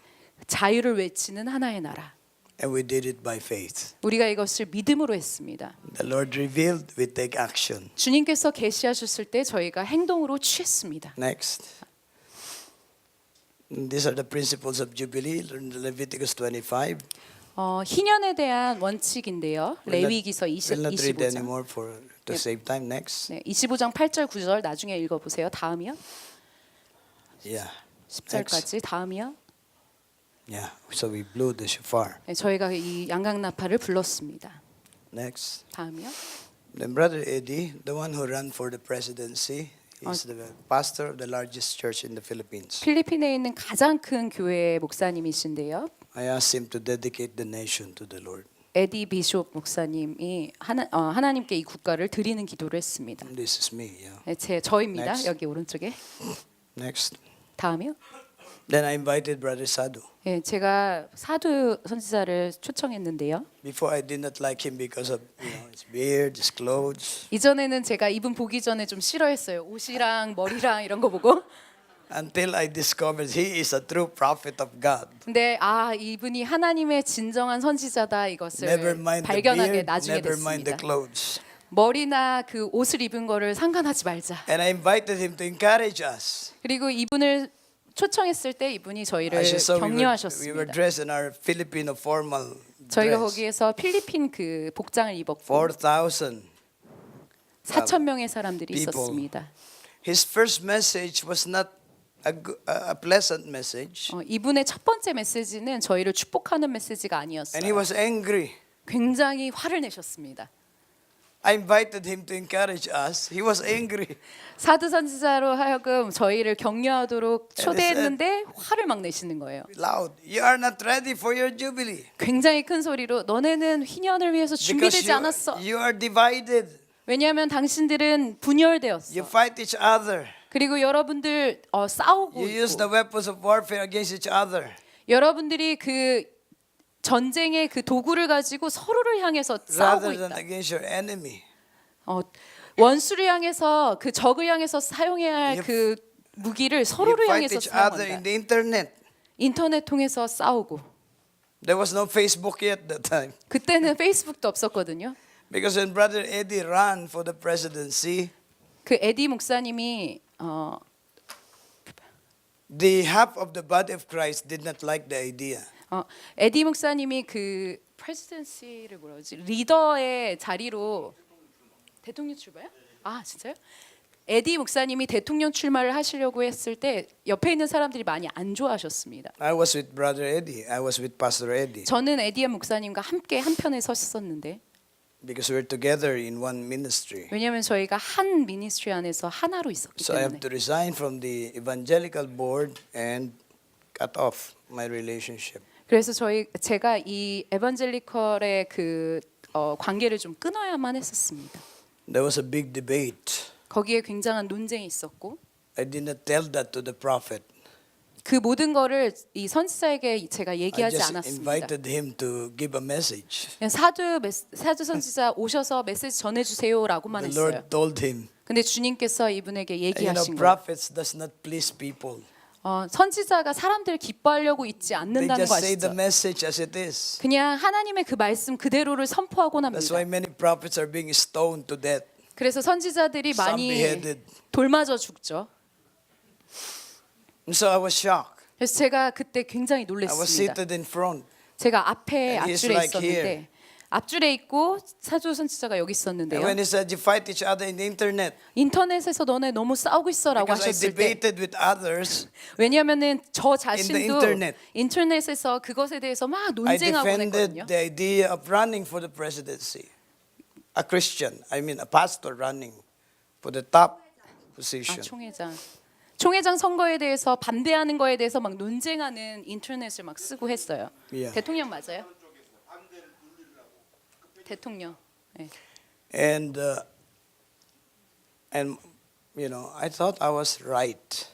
자유를 외치는 하나의 나라. And we did it by faith. 우리가 이것을 믿음으로 했습니다. The Lord revealed, we take action. 주님께서 계시하셨을 때 저희가 행동으로 취했습니다. Next. These are the principles of Jubilee, Leviticus 25. 희년에 대한 원칙인데요. 레위기서 We'll not read 25장. anymore to save time. Next. 네, 25장 8절 9절 나중에 읽어보세요. 다음이요. Yeah. 10절까지 다음이요. Yeah. So we blew the shofar. 네, 저희가 이 양강나팔을 불렀습니다. Next. 다음이요. Then Brother Eddie, the one who ran for the presidency, is the pastor of the largest church in the Philippines. 필리핀에 있는 가장 큰 교회의 목사님이신데요. I asked him to dedicate the nation to the Lord. 에디 비숍 목사님이 하나님께 이 국가를 드리는 기도를 했습니다. This is me. Yeah. 네, 저입니다. Next. 여기 오른쪽에. Next. 다음이요. Then I invited Brother Sadhu. 네, 제가 사두 선지자를 초청했는데요. Before I did not like him because of his beard, his clothes. 이전에는 제가 이분 보기 전에 좀 싫어했어요. 옷이랑 머리랑 이런 거 보고. Until I discovered he is a true prophet of God. 근데 이분이 하나님의 진정한 선지자다 이것을 Never mind the 발견하게 beard, 나중에 never mind the 됐습니다. clothes. 머리나 그 옷을 입은 거를 상관하지 말자. And I invited him to encourage us. 그리고 이분을 초청했을 때 이분이 저희를 As you saw, we were 격려하셨습니다. dressed in our Filipino formal 저희가 dress. 거기에서 필리핀 그 복장을 입었고 4,000. 4천 명의 사람들이 people. 있었습니다. His first message was not a pleasant message. 이분의 첫 번째 메시지는 저희를 축복하는 메시지가 And he 아니었어요. was angry. 굉장히 화를 내셨습니다. I invited him to encourage us. He was angry. 사두 선지자로 하여금 저희를 격려하도록 And he 초대했는데 화를 막 내시는 거예요. Loud. You are not ready for your jubilee. 굉장히 큰 소리로 너네는 희년을 위해서 Because 준비되지 않았어. you are divided. 왜냐하면 당신들은 분열되었어. You fight each other. 그리고 여러분들 싸우고 You use the 있고 weapons of warfare against each other. 여러분들이 그 전쟁의 그 도구를 가지고 서로를 향해서 싸우고 Rather than 있다. against your enemy. 원수를 향해서 그 적을 향해서 사용해야 할 You- 그 무기를 You 서로를 fight 향해서 each other in 사용한다. the internet. 인터넷 통해서 싸우고 There was no Facebook yet that time. 그때는 페이스북도 없었거든요. Because when Brother Eddie ran for the presidency, 그 에디 목사님이 the half of the body of Christ did not like the idea. 에디 목사님이 그 프레지던시를 뭐라 그러지? 리더의 자리로 대통령 출마요? 아 진짜요? 에디 목사님이 대통령 출마를 하시려고 했을 때 옆에 있는 사람들이 많이 안 좋아하셨습니다. I was with Brother Eddie. I was with Pastor Eddie. 저는 에디 목사님과 함께 한 편에 섰었는데 Because we're together in one ministry. 왜냐하면 저희가 한 미니스트리 안에서 하나로 있었기 So I 때문에 have to resign from the evangelical board and cut off my relationship. 그래서 제가 이 에반젤리컬의 그 관계를 좀 끊어야만 했었습니다. There was a big debate. 거기에 굉장한 논쟁이 있었고 I did not tell that to the prophet. 그 모든 거를 이 선지자에게 제가 I 얘기하지 just 않았습니다. invited him to give a message. 그냥 사두 선지자 오셔서 메시지 전해주세요라고만 The 했어요. Lord told him. 근데 주님께서 이분에게 And 얘기하신 거예요. prophets does not please people. 선지자가 사람들을 기뻐하려고 있지 They 않는다는 거 just say the 아시죠? message as it is. 그냥 하나님의 그 말씀 그대로를 선포하곤 That's why 합니다. many prophets are being stoned to death. 그래서 선지자들이 Some 많이 beheaded. 돌맞아 죽죠. And so I was shocked. 그래서 제가 그때 굉장히 I was 놀랐습니다. seated in front. 제가 앞에 And he's 앞줄에 like 있었는데 here. 앞줄에 있고 사주 선지자가 여기 And 있었는데요. when he said you fight each other in the internet, 인터넷에서 너네 너무 싸우고 있어라고 because I 하셨을 때 debated with others, 왜냐하면은 저 the 자신도 internet. 인터넷에서 그것에 대해서 막 I 논쟁하곤 defended 했거든요. the idea of running for the presidency. A Christian, I mean a pastor running for the top position. 총회장 선거에 대해서 반대하는 거에 대해서 막 논쟁하는 인터넷을 막 쓰고 했어요. Yeah. 대통령 맞아요? 대통령. 네. And you know, I thought I was right.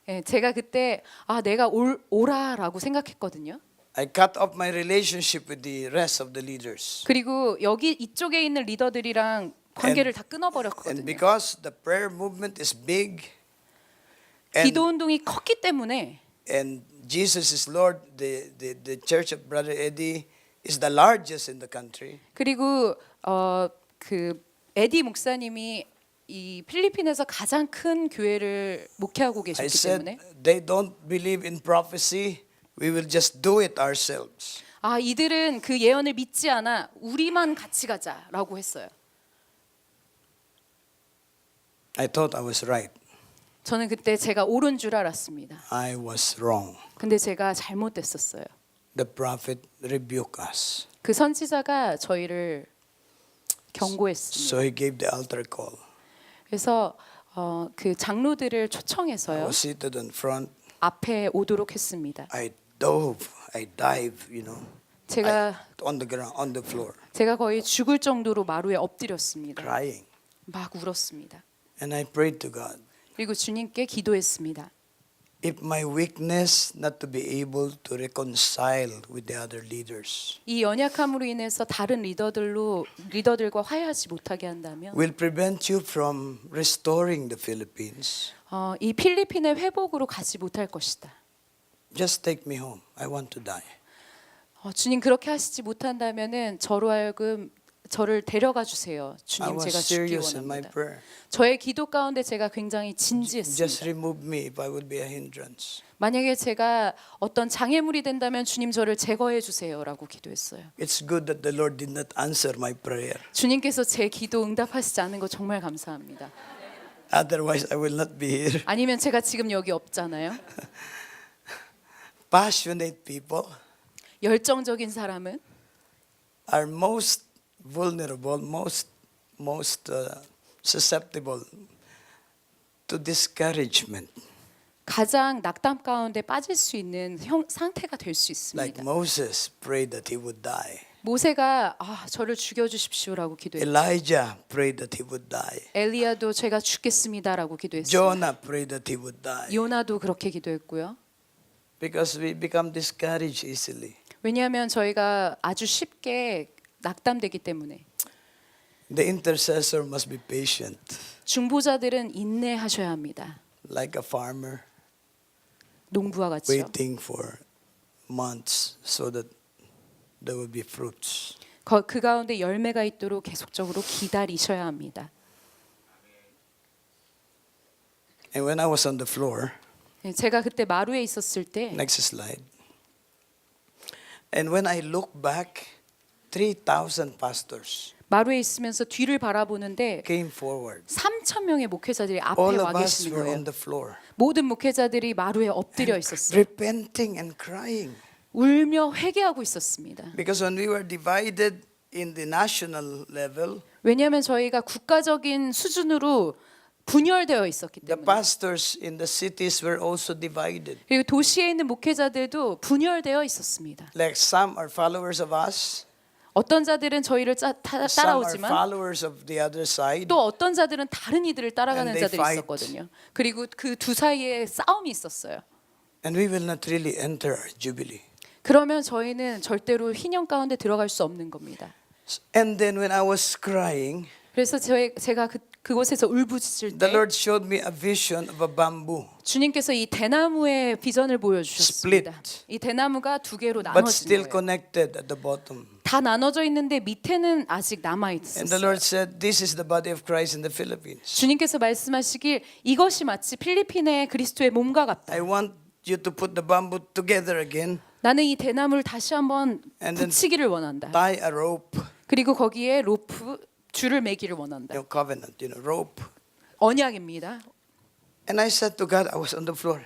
네, 제가 그때 내가 오라라고 생각했거든요. I cut off my relationship with the rest of the leaders. 그리고 여기 이쪽에 있는 리더들이랑 관계를 다 And 끊어버렸거든요. because the prayer movement is big, and 기도 운동이 컸기 때문에 and Jesus is Lord. The church of Brother Eddie is the largest in the country. 그리고 그 에디 목사님이 이 필리핀에서 가장 큰 교회를 목회하고 I 계셨기 said, 때문에 they don't believe in prophecy. We will just do it ourselves. 아 이들은 그 예언을 믿지 않아 우리만 같이 가자라고 했어요. I thought I was right. 저는 그때 제가 옳은 줄 알았습니다. I was wrong. 근데 제가 잘못됐었어요. The prophet rebuked us. 그 선지자가 저희를 경고했습니다. So he gave the altar call. 그래서 그 장로들을 I 초청해서요 was seated in front. 앞에 오도록 했습니다. I dive, you know, 제가 on the ground, on the floor, 제가 거의 죽을 정도로 마루에 엎드렸습니다. crying. 막 울었습니다. And I prayed to God, 그리고 주님께 기도했습니다. if my weakness not to be able to reconcile with the other leaders 이 연약함으로 인해서 다른 리더들과 화해하지 못하게 한다면 will prevent you from restoring the Philippines, 이 필리핀의 회복으로 가지 못할 것이다. just take me home. I want to die. 주님 그렇게 하시지 못한다면은 저로 하여금 저를 데려가 주세요. I 주님 was 제가 죽기 serious in my 원합니다. prayer. 저의 기도 가운데 제가 굉장히 Just 진지했습니다. remove me if I would be a hindrance. 만약에 제가 어떤 장애물이 된다면 주님 저를 제거해 주세요라고 기도했어요. It's good that the Lord did not answer my prayer. 주님께서 제 기도 응답하시지 않은 거 정말 감사합니다. Otherwise, I will not be here. 아니면 제가 지금 여기 없잖아요. Passionate people 열정적인 사람은 are most vulnerable, most susceptible to discouragement. 가장 낙담 가운데 빠질 수 있는 상태가 될 수 Like 있습니다. Moses prayed that he would die. 모세가 저를 죽여 주십시오라고 기도했죠. Elijah prayed that he would die. 엘리야도 제가 죽겠습니다라고 기도했어요. Jonah prayed that he would die. 요나도 그렇게 기도했고요. Because we become discouraged easily. 왜냐하면 저희가 아주 쉽게 낙담되기 때문에 The intercessor must be patient, 중보자들은 인내하셔야 합니다. like a farmer 농부와 같이요. waiting for months so that there will be fruits. 그 가운데 열매가 있도록 계속적으로 기다리셔야 합니다. And when I was on the floor, 제가 그때 마루에 있었을 때 next slide. And when I look back, 3,000 pastors 마루에 있으면서 뒤를 바라보는데 came forward. 3천 명의 목회자들이 앞에 All 와 of us 계시는 were 거예요. on the floor, 모든 목회자들이 마루에 엎드려 있었어요. repenting and crying. 울며 회개하고 있었습니다. Because when we were divided in the national level, 왜냐하면 저희가 국가적인 수준으로 분열되어 있었기 the 때문에 pastors in the cities were also divided. 그리고 도시에 있는 목회자들도 분열되어 있었습니다. Like some are followers of us, 어떤 자들은 저희를 some are 따라오지만 followers of the other side. 또 어떤 자들은 다른 이들을 따라가는 And they 자들이 fight. 있었거든요. 그리고 그 두 사이에 싸움이 있었어요. And we will not really enter our jubilee. 그러면 저희는 절대로 희년 가운데 들어갈 수 없는 겁니다. And then when I was crying, 그래서 제가 그곳에서 울부짖을 the 때 Lord showed me a vision of a bamboo, 주님께서 이 대나무의 비전을 보여주셨습니다. Split. 이 대나무가 두 개로 but 나눠진 still 거예요. connected at the bottom. 다 나눠져 있는데 밑에는 아직 남아 And the 있었어요. Lord said, "This is the body of Christ in the Philippines. 주님께서 말씀하시길 이것이 마치 필리핀의 그리스도의 몸과 같다. I want you to put the bamboo together again, 나는 이 대나무를 다시 한번 And then 붙이기를 원한다. tie a rope, 그리고 거기에 줄을 매기를 원한다. covenant, rope." 언약입니다. And I said to God, I was on the floor.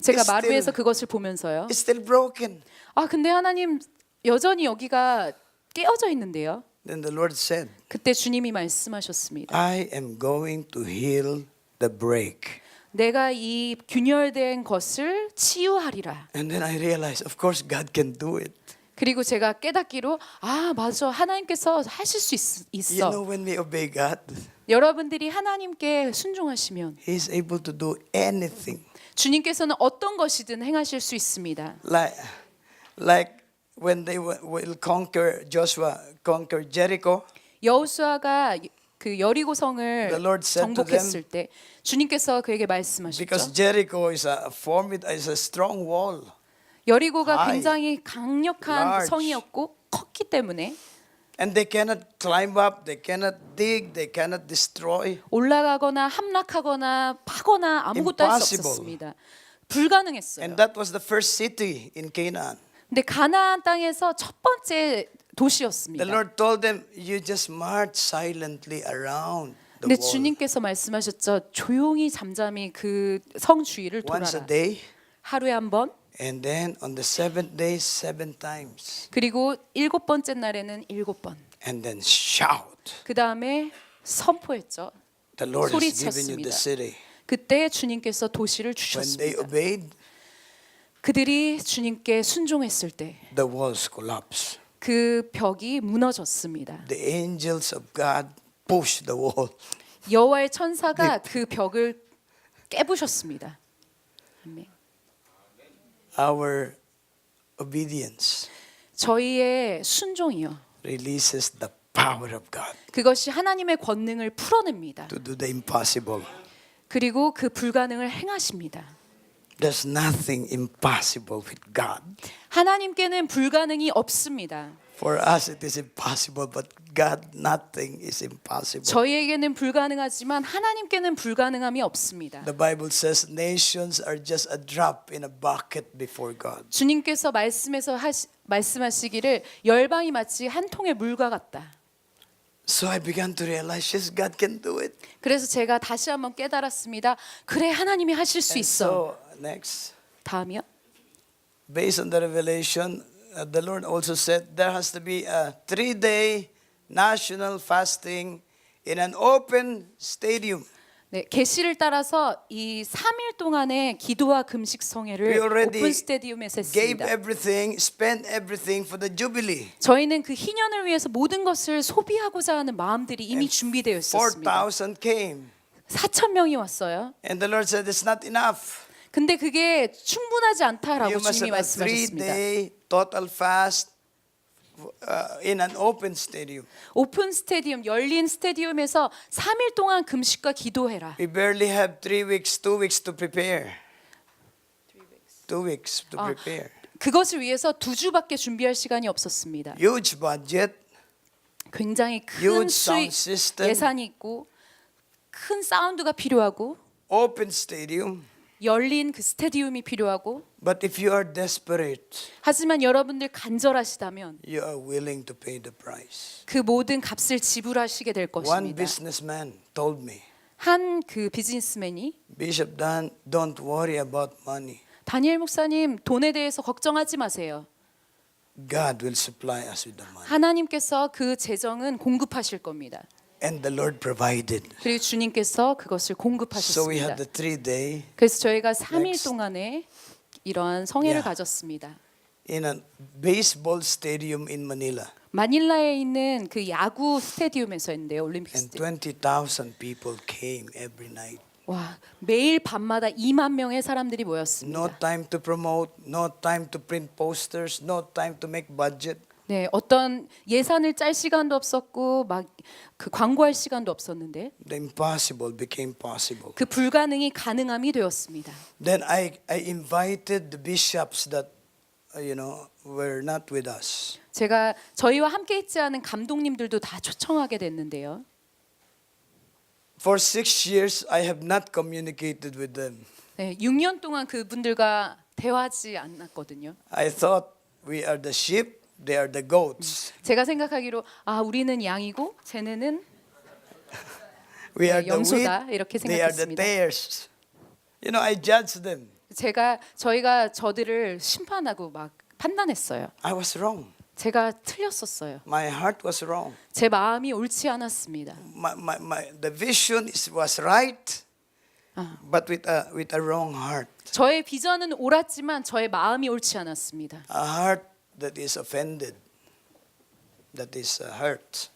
제가 It's 마루에서 still- 그것을 보면서요. It's still broken. 근데 하나님 여전히 여기가 깨어져 있는데요. Then the Lord said, 그때 주님이 말씀하셨습니다. I am going to heal the break. 내가 이 균열된 것을 치유하리라. And then I realized, of course, God can do it. 그리고 제가 깨닫기로 맞아 하나님께서 하실 수 있어. You know, when we obey God, 여러분들이 하나님께 순종하시면 He is able to do anything. 주님께서는 어떤 것이든 행하실 수 있습니다. Like when they will conquer, Joshua conquered Jericho. 여호수아가 그 여리고성을 The Lord said to 정복했을 때 주님께서 그에게 because 말씀하셨죠. Jericho is is a strong wall. 여리고가 high, 굉장히 강력한 large. 성이었고 컸기 때문에 And they cannot climb up, they cannot dig, they cannot destroy. 올라가거나 함락하거나 파거나 아무것도 할 수 Impossible. 없었습니다. 불가능했어요. And that was the first city in Canaan. 근데 가나안 땅에서 첫 번째 The 도시였습니다. Lord told them, you just march silently around the 근데 wall. 주님께서 말씀하셨죠. 조용히 잠잠히 그 성 주위를 Once a 돌아라. day, 하루에 한 번. and then on the seventh day, 7 times. 그리고 일곱 번째 날에는 7번. And then shout. 그 다음에 선포했죠. The Lord has given you 소리쳤습니다. the city. 그때 주님께서 도시를 When they 주셨습니다. obeyed, 그들이 주님께 순종했을 때 그 the walls collapsed. 벽이 무너졌습니다. The angels of God pushed the wall. 여호와의 천사가 그 벽을 깨부셨습니다. 아멘. Our obedience 저희의 순종이요. releases the power of God 그것이 하나님의 권능을 풀어냅니다. to do the impossible. 그리고 그 불가능을 행하십니다. There's nothing impossible with God. 하나님께는 불가능이 없습니다. For us it is impossible, but God nothing is impossible. 저희에게는 불가능하지만 하나님께는 불가능함이 없습니다. The Bible says nations are just a drop in a bucket before God. 주님께서 말씀하시기를 열방이 마치 한 통의 물과 같다. So I began to realize, yes, God can do it. 그래서 제가 다시 한번 깨달았습니다. 그래 하나님이 하실 수 And 있어. so next, 다음이요. based on the revelation, the Lord also said there has to be a 3-day national fasting in an open stadium. 네, 계시를 따라서 이 3일 동안의 기도와 금식 We 성회를 already 오픈 스테디움에서 gave 했습니다. everything, spent everything for the jubilee. 저희는 그 희년을 위해서 모든 것을 소비하고자 하는 마음들이 이미 준비되어 있었습니다. 4,000 came. 4천 명이 왔어요. And the Lord said it's not enough. 근데 그게 충분하지 않다라고 You must 주님이 have a 말씀하셨습니다. 3-day total fast in an open stadium. 오픈 스테디움, 열린 스테디움에서 3일 동안 금식과 기도해라. We barely have 2 weeks to prepare. 2 weeks to prepare. 그것을 위해서 2주밖에 준비할 시간이 없었습니다. Huge budget, 굉장히 큰 huge 수익 sound system, 예산이 있고 큰 사운드가 필요하고 open stadium. 열린 그 스테디움이 필요하고 But if you are desperate, 하지만 여러분들 간절하시다면 you are willing to pay the price. 그 모든 값을 지불하시게 될 One 것입니다. businessman told me, 한 그 비즈니스맨이 Bishop Dan, don't worry about money. 다니엘 목사님 돈에 대해서 걱정하지 마세요. God will supply us with the money. 하나님께서 그 재정은 공급하실 겁니다. And the Lord provided. 그리고 주님께서 그것을 So we 공급하셨습니다. had the 3-day 그래서 저희가 3일 Next. 동안에 이러한 성회를 Yeah. 가졌습니다. in a baseball stadium in Manila. 마닐라에 있는 그 야구 스테디움에서 했는데요. 올림픽 And 스테디움. 20,000 people came every night. 와, 매일 밤마다 2만 명의 사람들이 모였습니다. No time to promote, no time to print posters, no time to make budget. 네, 어떤 예산을 짤 시간도 없었고 막 그 광고할 시간도 없었는데 The impossible became possible. 그 불가능이 가능함이 되었습니다. Then I invited the bishops that were not with us. 제가 저희와 함께 있지 않은 감독님들도 다 초청하게 됐는데요. For 6 years, I have not communicated with them. 네, 6년 동안 그분들과 대화하지 않았거든요. I thought we are the sheep, they are the goats. 제가 생각하기로 우리는 양이고 쟤네는 We are 네, the wheat, 염소다 이렇게 they are the 생각했습니다. tares. I judged them. 저희가 저들을 심판하고 막 판단했어요. I was wrong. 제가 틀렸었어요. My heart was wrong. 제 마음이 옳지 않았습니다. The vision was right, but with a wrong heart. 저의 비전은 옳았지만 저의 마음이 옳지 않았습니다. A heart that is offended, that is hurt,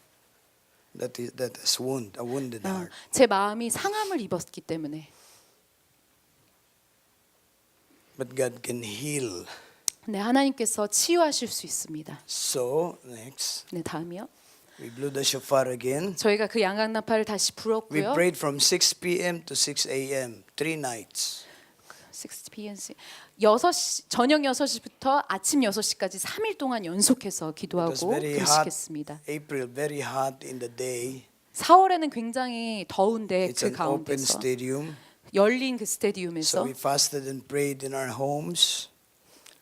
that is a wounded heart. 제 마음이 상함을 입었기 때문에. But God can heal. 네, 하나님께서 치유하실 수 있습니다. So next, 네, 다음이요. We blew the shofar again. 저희가 그 양각나팔을 다시 We 불었고요. prayed from 6 p.m. to 6 a.m. 3 nights. 6 p.m. 6시 저녁 6시부터 아침 6시까지 3일 동안 연속해서 기도하고 It was very hot. 금식했습니다. April, very hot in the day. 4월에는 굉장히 더운데 It's 그 an open 가운데서 stadium. 열린 그 So 스테디움에서 we fasted and prayed in our homes,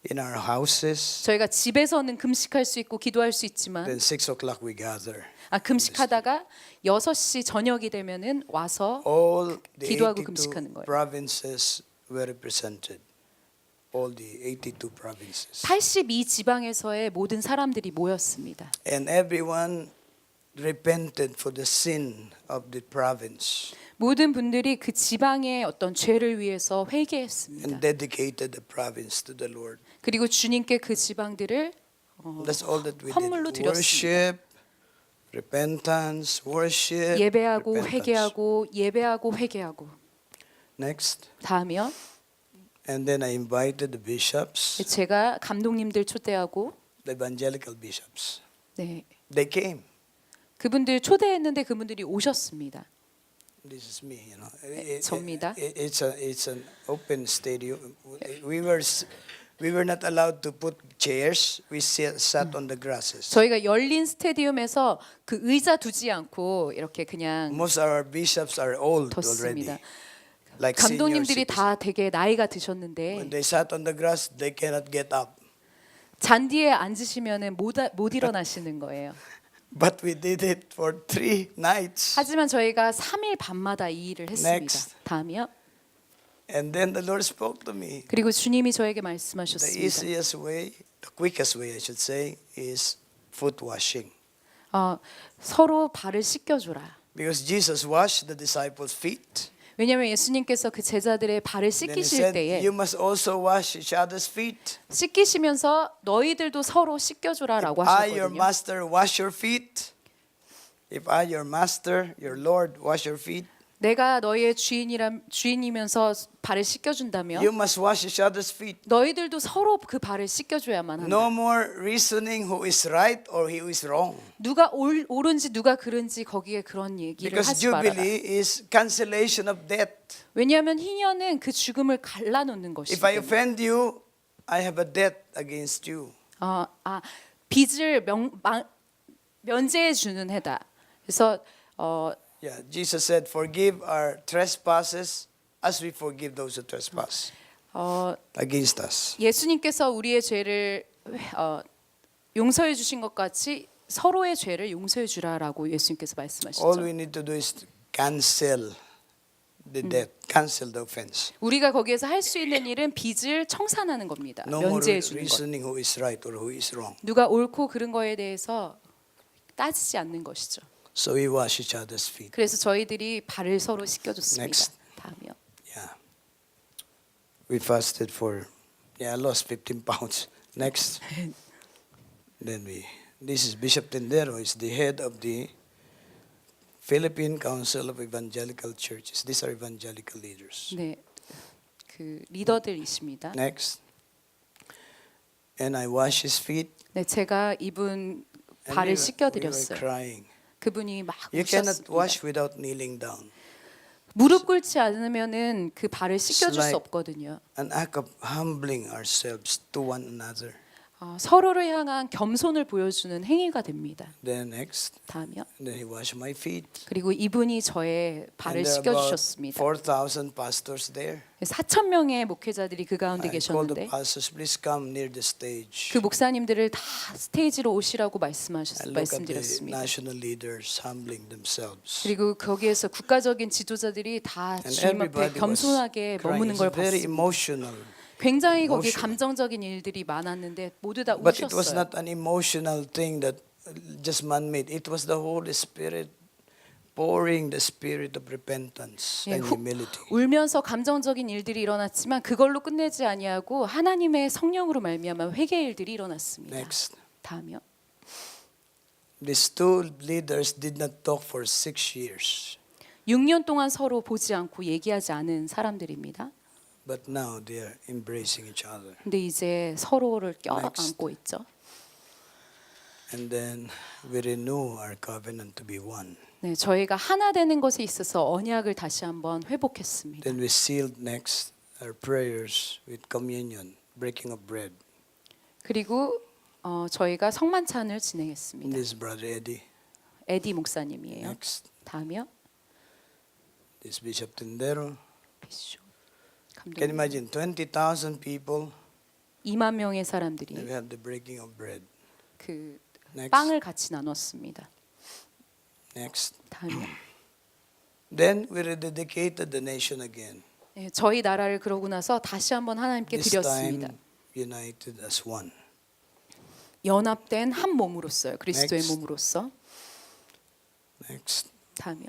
in our houses. 저희가 집에서는 금식할 수 있고 기도할 수 있지만 Then 6 o'clock we gather. 금식하다가 6시 저녁이 되면은 와서 All the 기도하고 82 금식하는 거예요. provinces were represented. All the 82 provinces. 82 지방에서의 모든 사람들이 모였습니다. And everyone repented for the sin of the province 모든 분들이 그 지방의 어떤 죄를 위해서 회개했습니다. and dedicated the province to the Lord. 그리고 주님께 그 지방들을 That's all that we 헌물로 did. 드렸습니다. Worship, repentance, worship, 예배하고 repentance. 회개하고 예배하고 회개하고. Next. 다음이요. And then I invited the bishops, 제가 감독님들 초대하고 the evangelical bishops. 네. They came. 그분들 초대했는데 그분들이 오셨습니다. This is me, you know. 접니다. It's an open stadium. We were not allowed to put chairs. We sat on the grasses. 저희가 열린 스테디움에서 그 의자 두지 않고 이렇게 그냥 Most of our bishops are old already. 뒀습니다. Like senior 감독님들이 citizens. 다 되게 나이가 When 드셨는데 they sat on the grass, they cannot get up. 잔디에 앉으시면은 못 일어나시는 거예요. But we did it for 3 nights. 하지만 저희가 3일 밤마다 이 일을 했습니다. Next. 다음이요. And then the Lord spoke to me. 그리고 주님이 저에게 The 말씀하셨습니다. easiest way, the quickest way I should say, is foot washing. 서로 발을 씻겨줘라. Because Jesus washed the disciples' feet. 왜냐하면 예수님께서 그 제자들의 발을 Then he 씻기실 said, 때에 you must also wash each other's feet. 씻기시면서 너희들도 서로 씻겨줘라라고 I, your 하셨거든요. master, wash your feet. If I, your master, your Lord, wash your feet, 내가 너희의 주인이면서 발을 씻겨준다면 you must wash each other's feet. 너희들도 서로 그 발을 씻겨줘야만 한다. No more reasoning who is right or who is wrong. 누가 옳은지 누가 그른지 거기에 그런 얘기를 Because 하지 말아라. Jubilee is cancellation of debt. 왜냐하면 희년은 그 죽음을 갈라놓는 것이기 If I 때문에. offend you, I have a debt against you. 빚을 면제해 주는 해다. 그래서 Yeah, Jesus said, forgive our trespasses as we forgive those who trespass against us. 예수님께서 우리의 죄를 용서해 주신 것 같이 서로의 죄를 용서해 주라라고 예수님께서 All 말씀하셨죠. we need to do is cancel the debt, cancel the offense. 우리가 거기에서 할 수 있는 일은 빚을 청산하는 겁니다. No more 면제해 주는 것. reasoning who is right or who is wrong. 누가 옳고 그른 거에 대해서 따지지 않는 것이죠. So we wash each other's feet. 그래서 저희들이 발을 서로 씻겨줬습니다. Next. 다음이요. Yeah. We fasted for, I lost 15 pounds. Next. This is Bishop Tendero, is the head of the Philippine Council of Evangelical Churches. These are evangelical leaders. 네, 그 리더들이십니다. Next. And I wash his feet. 네, 제가 이분 And 발을 we 씻겨드렸어요. were crying. 그분이 막 You cannot 우셨습니다. wash without kneeling down. 무릎 꿇지 않으면은 그 발을 씻겨줄 It's 수 like- 없거든요. An act of humbling ourselves to one another. 서로를 향한 겸손을 보여주는 행위가 됩니다. Then next, 다음이요. then he washed my feet. 그리고 이분이 저의 발을 And there are about 씻겨주셨습니다. 4,000 pastors there. 4천 명의 목회자들이 그 가운데 I called the 계셨는데 pastors, please come near the stage. 그 목사님들을 다 스테이지로 오시라고 I look at the 말씀드렸습니다. national leaders humbling themselves. 그리고 거기에서 국가적인 지도자들이 다 And 주님 앞에 everybody was 겸손하게 crying. 머무는 It's 걸 very 봤습니다. emotional. 굉장히 거기 emotional. 감정적인 일들이 많았는데 모두 다 But it was 우셨어요. not an emotional thing that just man-made. It was the Holy Spirit pouring the spirit of repentance 예, and humility. 울면서 감정적인 일들이 일어났지만 그걸로 끝내지 아니하고 하나님의 성령으로 말미암아 회개의 일들이 일어났습니다. Next. 다음이요. These two leaders did not talk for 6 years. 6년 동안 서로 보지 않고 얘기하지 않은 사람들입니다. But now they are embracing each other. 근데 이제 서로를 껴안고 있죠. And then we renew our covenant to be one. 네, 저희가 하나 되는 것에 있어서 언약을 다시 한번 회복했습니다. Then we sealed next our prayers with communion, breaking of bread. 그리고 저희가 성만찬을 진행했습니다. This is Brother Eddie. 에디 목사님이에요. Next, 다음이요. this Bishop Tindero. 비쇼 Can you 감독님. imagine 20,000 people? 2만 명의 Then 사람들이 we have the breaking of bread. 그 Next, 빵을 같이 나눴습니다. next. 다음이요. Then we rededicated the nation again. 네, 저희 나라를 그러고 나서 다시 한번 하나님께 This 드렸습니다. time united as one. 연합된 한 몸으로서요. 그리스도의 Next. 몸으로서. Next, 다음이요.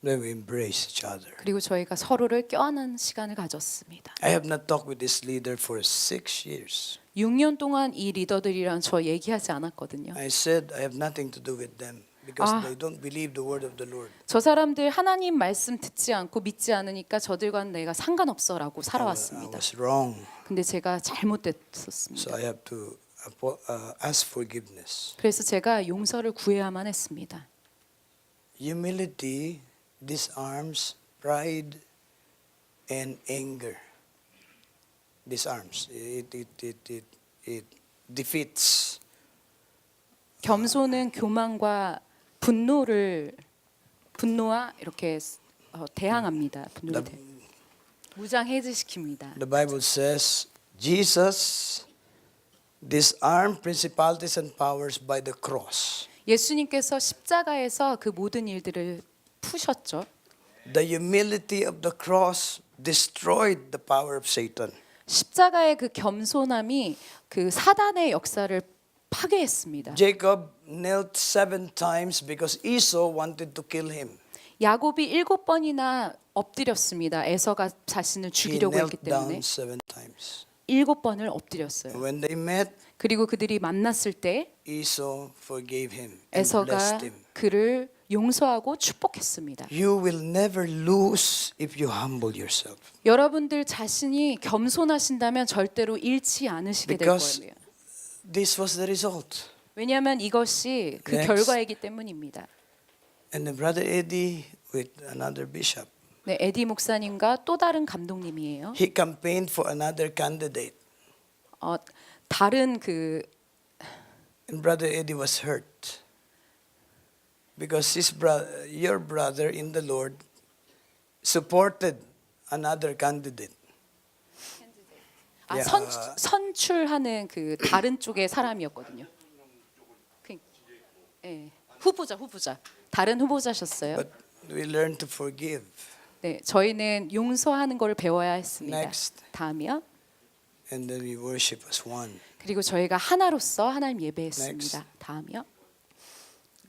then we embrace each other. 그리고 저희가 서로를 껴안는 시간을 가졌습니다. I have not talked with this leader for 6 years. 6년 동안 이 리더들이랑 저 얘기하지 않았거든요. I said I have nothing to do with them because Ah. they don't believe the word of the Lord. 저 사람들 하나님 말씀 듣지 않고 믿지 않으니까 저들과는 내가 상관없어라고 I 살아왔습니다. was wrong, 근데 제가 so 잘못됐었습니다. I have to ask forgiveness. 그래서 제가 용서를 구해야만 했습니다. Humility disarms pride and anger. Disarms. It defeats. 겸손은 교만과 분노와 이렇게 대항합니다. 분노를 무장해제시킵니다. The Bible says Jesus disarmed principalities and powers by the cross. 예수님께서 십자가에서 그 모든 일들을 푸셨죠. The humility of the cross destroyed the power of Satan. 십자가의 그 겸손함이 그 사단의 역사를 파괴했습니다. Jacob knelt 7 times because Esau wanted to kill him. 야곱이 7번이나 엎드렸습니다. 에서가 자신을 He 죽이려고 했기 knelt down 때문에 7 times. 7번을 엎드렸어요. When they met, 그리고 그들이 만났을 때 Esau forgave him and 에서가 blessed him. 그를 용서하고 축복했습니다. You will never lose if you humble yourself. 여러분들 자신이 겸손하신다면 절대로 잃지 않으시게 될 Because 거예요. this was the result. 왜냐하면 이것이 그 Next. 결과이기 때문입니다. And the brother Eddie with another bishop. 네, 에디 목사님과 또 다른 감독님이에요. He campaigned for another candidate. 다른 그 And brother Eddie was hurt. Because your brother in the Lord supported another candidate. Yeah. 선출하는 그 다른 쪽의 사람이었거든요. 후보자. 다른 후보자셨어요. But we learned to forgive. 네, 저희는 용서하는 걸 배워야 했습니다. Next. 다음이요. And then we worship as one. 그리고 저희가 하나로서 하나님 예배했습니다. Next. 다음이요.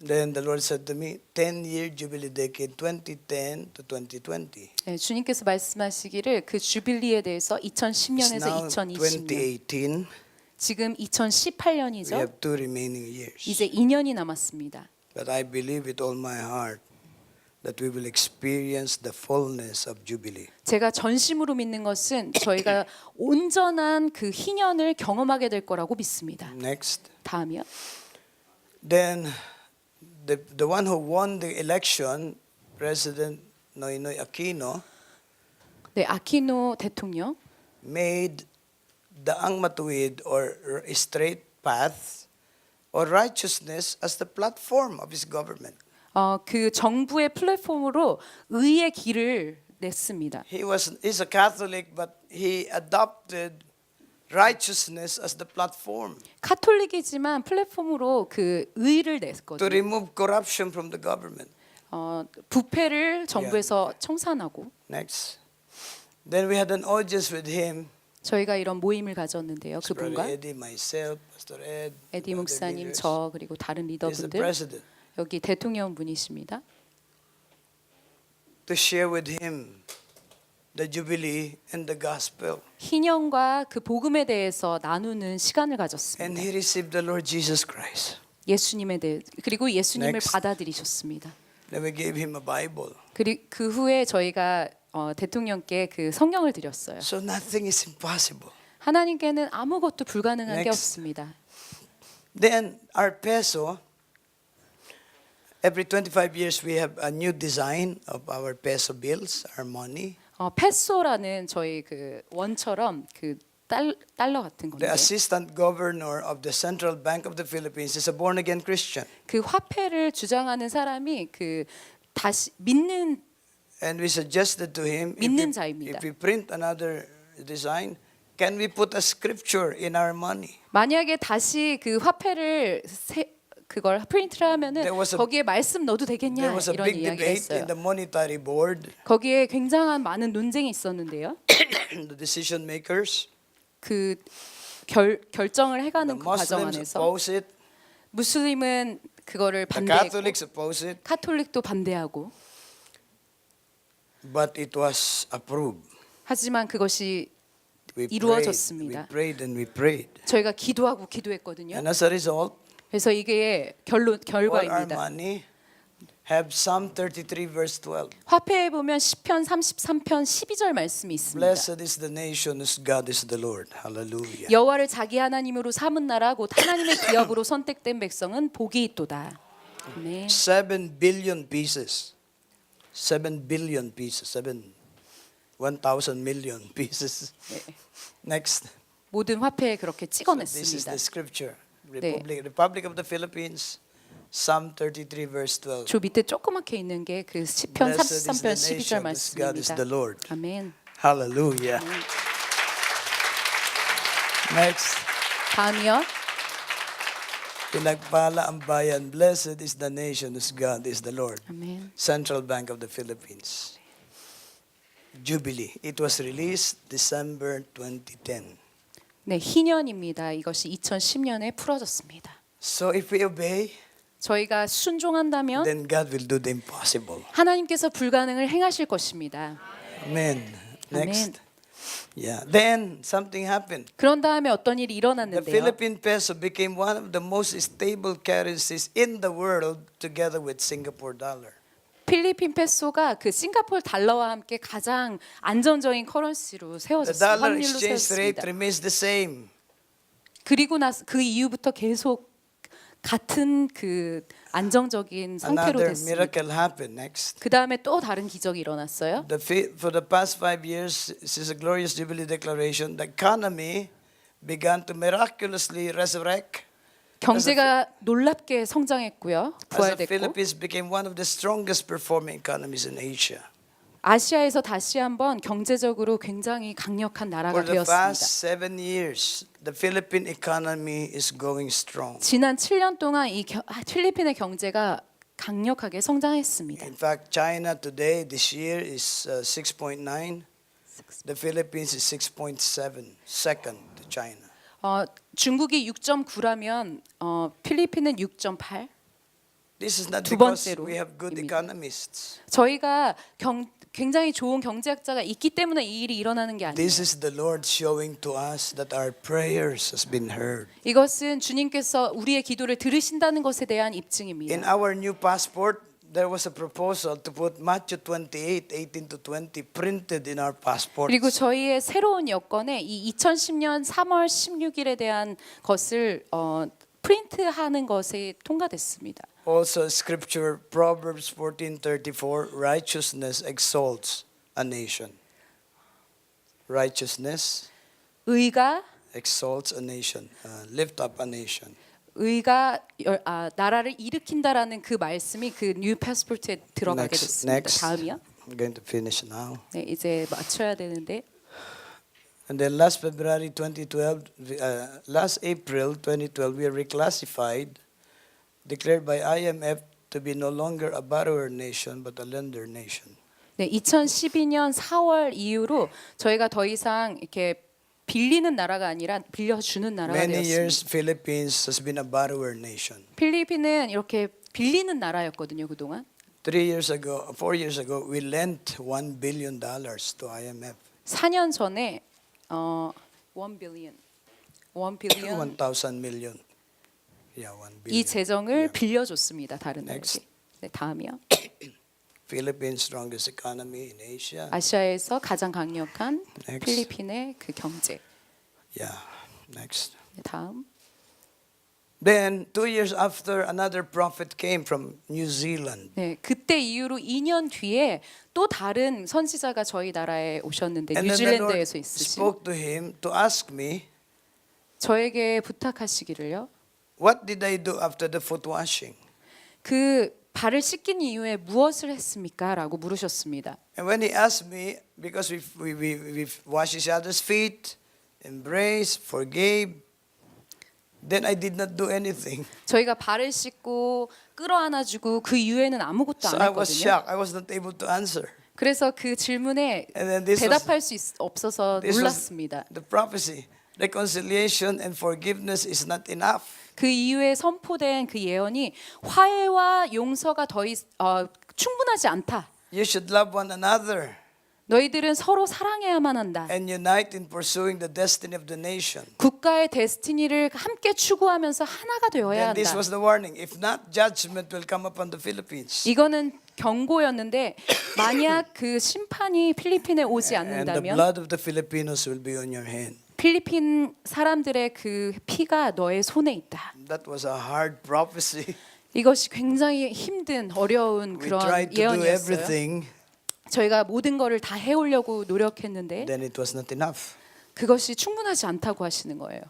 Then the Lord said to me, 10-year jubilee decade, 2010 to 2020. 네, 주님께서 말씀하시기를 그 주빌리에 대해서 It's 2010년에서 now 2020년, 2018. 지금 We 2018년이죠. have 2 remaining years. 이제 2년이 남았습니다. But I believe with all my heart that we will experience the fullness of jubilee. 제가 전심으로 믿는 것은 저희가 온전한 그 희년을 경험하게 될 거라고 믿습니다. Next. 다음이요. Then the one who won the election, President Noynoy Aquino, 네, 아키노 대통령 made the Ang Matuwid or straight path or righteousness as the platform of his government. 그 정부의 플랫폼으로 의의 길을 냈습니다. He's a Catholic, but he adopted righteousness as the platform 카톨릭이지만 플랫폼으로 그 의를 to 냈거든요. remove corruption from the government. 부패를 정부에서 청산하고 Next. Then we had an audience with him. 저희가 이런 모임을 가졌는데요. Brother 그분과 Eddie, myself, Pastor Ed, 에디 other 목사님, leaders. 저 그리고 다른 He's the 리더분들 president. 여기 대통령 분이십니다. To share with him the jubilee and the gospel. 희년과 그 복음에 대해서 나누는 시간을 And 가졌습니다. he received the Lord Jesus Christ. 예수님에 대해 그리고 예수님을 Next. 받아들이셨습니다. Then we gave him a Bible. 그리고 그 후에 저희가 대통령께 그 성령을 드렸어요. So nothing is impossible. 하나님께는 아무것도 불가능한 게 Next. 없습니다. Then our peso, every 25 years we have a new design of our peso bills, our money. 페소라는 저희 그 원처럼 그 달러 같은 The 건데 assistant governor of the Central Bank of the Philippines is a born again Christian. 그 화폐를 주장하는 사람이 그 다시 믿는 And we suggested to him, 믿는 자입니다. if we print another design, can we put a scripture in our money? 만약에 다시 그 화폐를 그걸 프린트를 하면은 There was a- 거기에 말씀 넣어도 되겠냐 There was a 이런 big 이야기가 debate 있어요. in the monetary board, 거기에 굉장한 많은 논쟁이 있었는데요. the decision makers. 그 결정을 The 해가는 그 과정 Muslims 안에서 oppose it, 무슬림은 그거를 the 반대했고 Catholics oppose it, 카톨릭도 반대하고 but it was approved. 하지만 그것이 We 이루어졌습니다. prayed and we prayed. 저희가 기도하고 기도했거든요. And as a result, 그래서 이게 all our 결과입니다. money have Psalm 33 verse 12. 화폐에 보면 시편 33편 12절 말씀이 있습니다. Blessed is the nation whose God is the Lord. Hallelujah. 여호와를 자기 하나님으로 삼은 나라 곧 하나님의 기업으로 선택된 백성은 복이 있도다. 아멘. 7 billion pieces. 7 billion pieces. 1,000 million pieces. Next. 모든 화폐에 그렇게 This is 찍어냈습니다. the scripture. 네. Republic of the Philippines, Psalm 33 verse 12. 저 밑에 조그맣게 있는 게 그 시편 Blessed is 33편 the 12절 nation whose God is 말씀입니다. the Lord. 아멘. Hallelujah. Next. 다음이요. Pinagpala ang bayan. Blessed is the nation whose God is the Lord. 아멘. Central Bank of the Philippines. Jubilee. It was released December 2010. 네, 희년입니다. 이것이 2010년에 풀어졌습니다. So if we obey, 저희가 순종한다면 then God will do the impossible. 하나님께서 불가능을 행하실 것입니다. Amen. Next. Amen. Yeah. Then something happened. 그런 다음에 어떤 일이 The 일어났는데요. Philippine peso became one of the most stable currencies in the world together with Singapore dollar. 필리핀 페소가 그 싱가포르 달러와 함께 가장 안정적인 커런시로 The 세워졌습니다. dollar 환율로 exchange rate 세웠습니다. remains the same. 그리고 나서 그 이후부터 계속 같은 그 안정적인 상태로 Another 됐습니다. miracle happened next. 그 다음에 또 다른 기적이 일어났어요. For the past 5 years, since the glorious Jubilee Declaration, the economy began to miraculously resurrect. 경제가 놀랍게 성장했고요. As the 부활됐고 Philippines became one of the strongest performing economies in Asia. 아시아에서 다시 한번 경제적으로 굉장히 강력한 나라가 For the 되었습니다. past 7 years, the Philippine economy is going strong. 지난 7년 동안 이 필리핀의 경제가 강력하게 성장했습니다. In fact, China today, this year, is 6.9. The Philippines is 6.7, second to China. 중국이 6.9라면 필리핀은 6.8. This is not 두 because 번째로 we have good 입니다. economists. 저희가 굉장히 좋은 경제학자가 있기 때문에 이 일이 일어나는 게 아니에요. This is the Lord showing to us that our prayers has been heard. 이것은 주님께서 우리의 기도를 들으신다는 것에 대한 In 입증입니다. our new passport, there was a proposal to put Matthew 28, 18 to 20 printed in our passports. 그리고 저희의 새로운 여권에 이 2010년 3월 16일에 대한 것을 프린트하는 것이 통과됐습니다. Also scripture Proverbs 14:34 righteousness exalts a nation. Righteousness 의가 exalts a nation. Lift up a nation. 나라를 일으킨다라는 그 말씀이 그 뉴 패스포트에 들어가게 됐습니다. Next. 다음이요. I'm going to finish now. 네, 이제 맞춰야 되는데 And then last February 2012, last April 2012, we are reclassified, declared by IMF to be no longer a borrower nation but a lender nation. 네, 2012년 4월 이후로 저희가 더 이상 이렇게 빌리는 나라가 아니라 빌려주는 나라가 Many 되었습니다. years Philippines has been a borrower nation. 필리핀은 이렇게 빌리는 나라였거든요, 그동안. 4 years ago, we lent $1 billion to IMF. 4년 전에 1 billion 1,000 million. Yeah, 1 billion. 이 재정을 Yeah. 빌려줬습니다, 다른 Next. 나라에게. 네, 다음이요. Philippines strongest economy in Asia. 아시아에서 가장 강력한 Next. 필리핀의 그 경제. Yeah, next. 네, 다음. Then 2 years after, another prophet came from New Zealand. 네, 그때 이후로 2년 뒤에 또 다른 선지자가 저희 나라에 오셨는데 And then the Lord 뉴질랜드에서 있으신 spoke to him to ask me, 저에게 부탁하시기를요. what did I do after the foot washing? 그 발을 씻긴 이후에 무엇을 했습니까? 라고 물으셨습니다. And when he asked me, because we washed each other's feet, embraced, forgave, then I did not do anything. 저희가 발을 씻고 끌어안아주고 그 이후에는 아무것도 So 안 I was 했거든요. shocked. I was not able to answer. 그래서 그 질문에 And then this was, 대답할 수 없어서 this was 놀랐습니다. the prophecy. Reconciliation and forgiveness is not enough. 그 이후에 선포된 그 예언이 화해와 용서가 충분하지 않다. You should love one another 너희들은 서로 사랑해야만 한다. and unite in pursuing the destiny of the nation. 국가의 데스티니를 함께 추구하면서 하나가 되어야 And this 한다. was the warning. If not, judgment will come upon the Philippines. 이거는 경고였는데 만약 그 심판이 필리핀에 오지 And the 않는다면 blood of the Filipinos will be on your hand. 필리핀 사람들의 그 피가 너의 손에 있다. That was a hard prophecy. 이것이 굉장히 힘든 어려운 We 그런 tried to do 예언이었어요. everything, 저희가 모든 거를 다 해오려고 노력했는데 then it was not enough. 그것이 충분하지 않다고 하시는 거예요.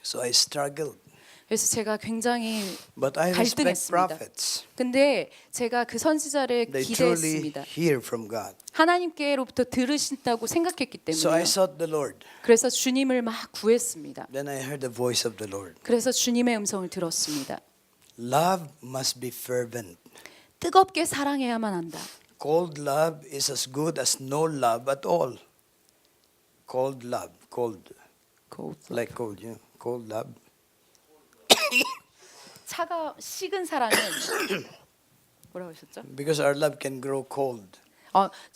So I struggled. 그래서 제가 굉장히 But I respect 갈등했습니다. prophets. 근데 제가 그 선지자를 They truly 기대했습니다. hear from God. 하나님께로부터 들으신다고 생각했기 So I 때문에 sought the Lord. 그래서 주님을 막 구했습니다. Then I heard the voice of the Lord. 그래서 주님의 음성을 들었습니다. Love must be fervent. 뜨겁게 사랑해야만 한다. Cold love is as good as no love at all. Cold love, cold, like cold, you know, cold love. 식은 사랑은 뭐라고 하셨죠? Because our love can grow cold.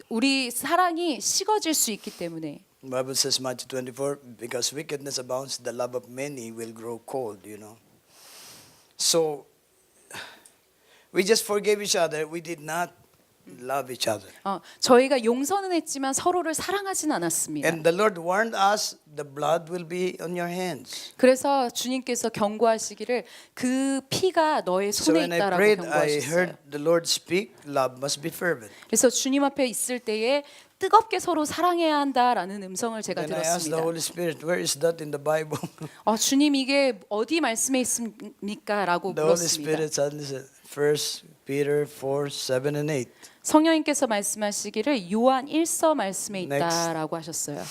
우리 사랑이 식어질 수 있기 때문에 The Bible says, Matthew 24, because wickedness abounds, the love of many will grow cold, you know. So, we just forgave each other. We did not love each other. 저희가 용서는 했지만 서로를 사랑하진 않았습니다. And the Lord warned us, the blood will be on your hands. 그래서 주님께서 경고하시기를 그 피가 너의 So 손에 when I 있다라고 prayed, I 경고하셨어요. heard the Lord speak, love must be fervent. 그래서 주님 앞에 있을 때에 뜨겁게 서로 사랑해야 한다라는 음성을 제가 Then I asked the 들었습니다. Holy Spirit, where is that in the Bible? 주님 이게 어디 말씀에 있습니까?라고 The Holy 물었습니다. Spirit suddenly said, 1 Peter 4, 7 and 8. 성령님께서 말씀하시기를 요한 1서 말씀에 Next. 있다라고 하셨어요.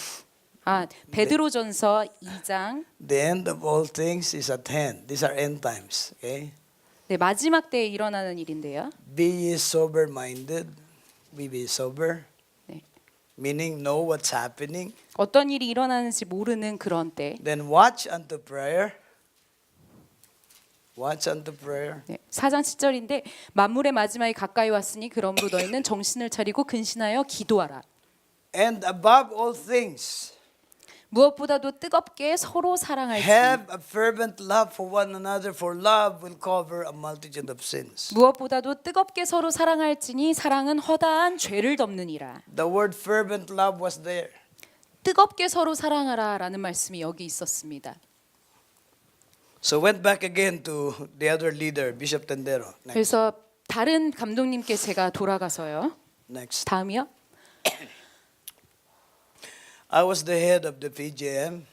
베드로전서 2장. The end of all things is at hand. These are end times, okay? 네, 마지막 때에 일어나는 일인데요. Be ye sober-minded. Be sober. 네. Meaning know what's happening. 어떤 일이 일어나는지 모르는 그런 때. Then watch unto prayer. Watch unto prayer. 네, 4장 7절인데 만물의 마지막이 가까이 왔으니 그러므로 너희는 정신을 차리고 근신하여 기도하라. And above all things, 무엇보다도 뜨겁게 서로 사랑할지. have a fervent love for one another, for love will cover a multitude of sins. 무엇보다도 뜨겁게 서로 사랑할지니 사랑은 허다한 죄를 덮느니라. The word fervent love was there. 뜨겁게 서로 사랑하라라는 말씀이 여기 있었습니다. So went back again to the other leader, Bishop Tendero. Next. 그래서 다른 감독님께 제가 돌아가서요. Next. 다음이요. I was the head of the PGM,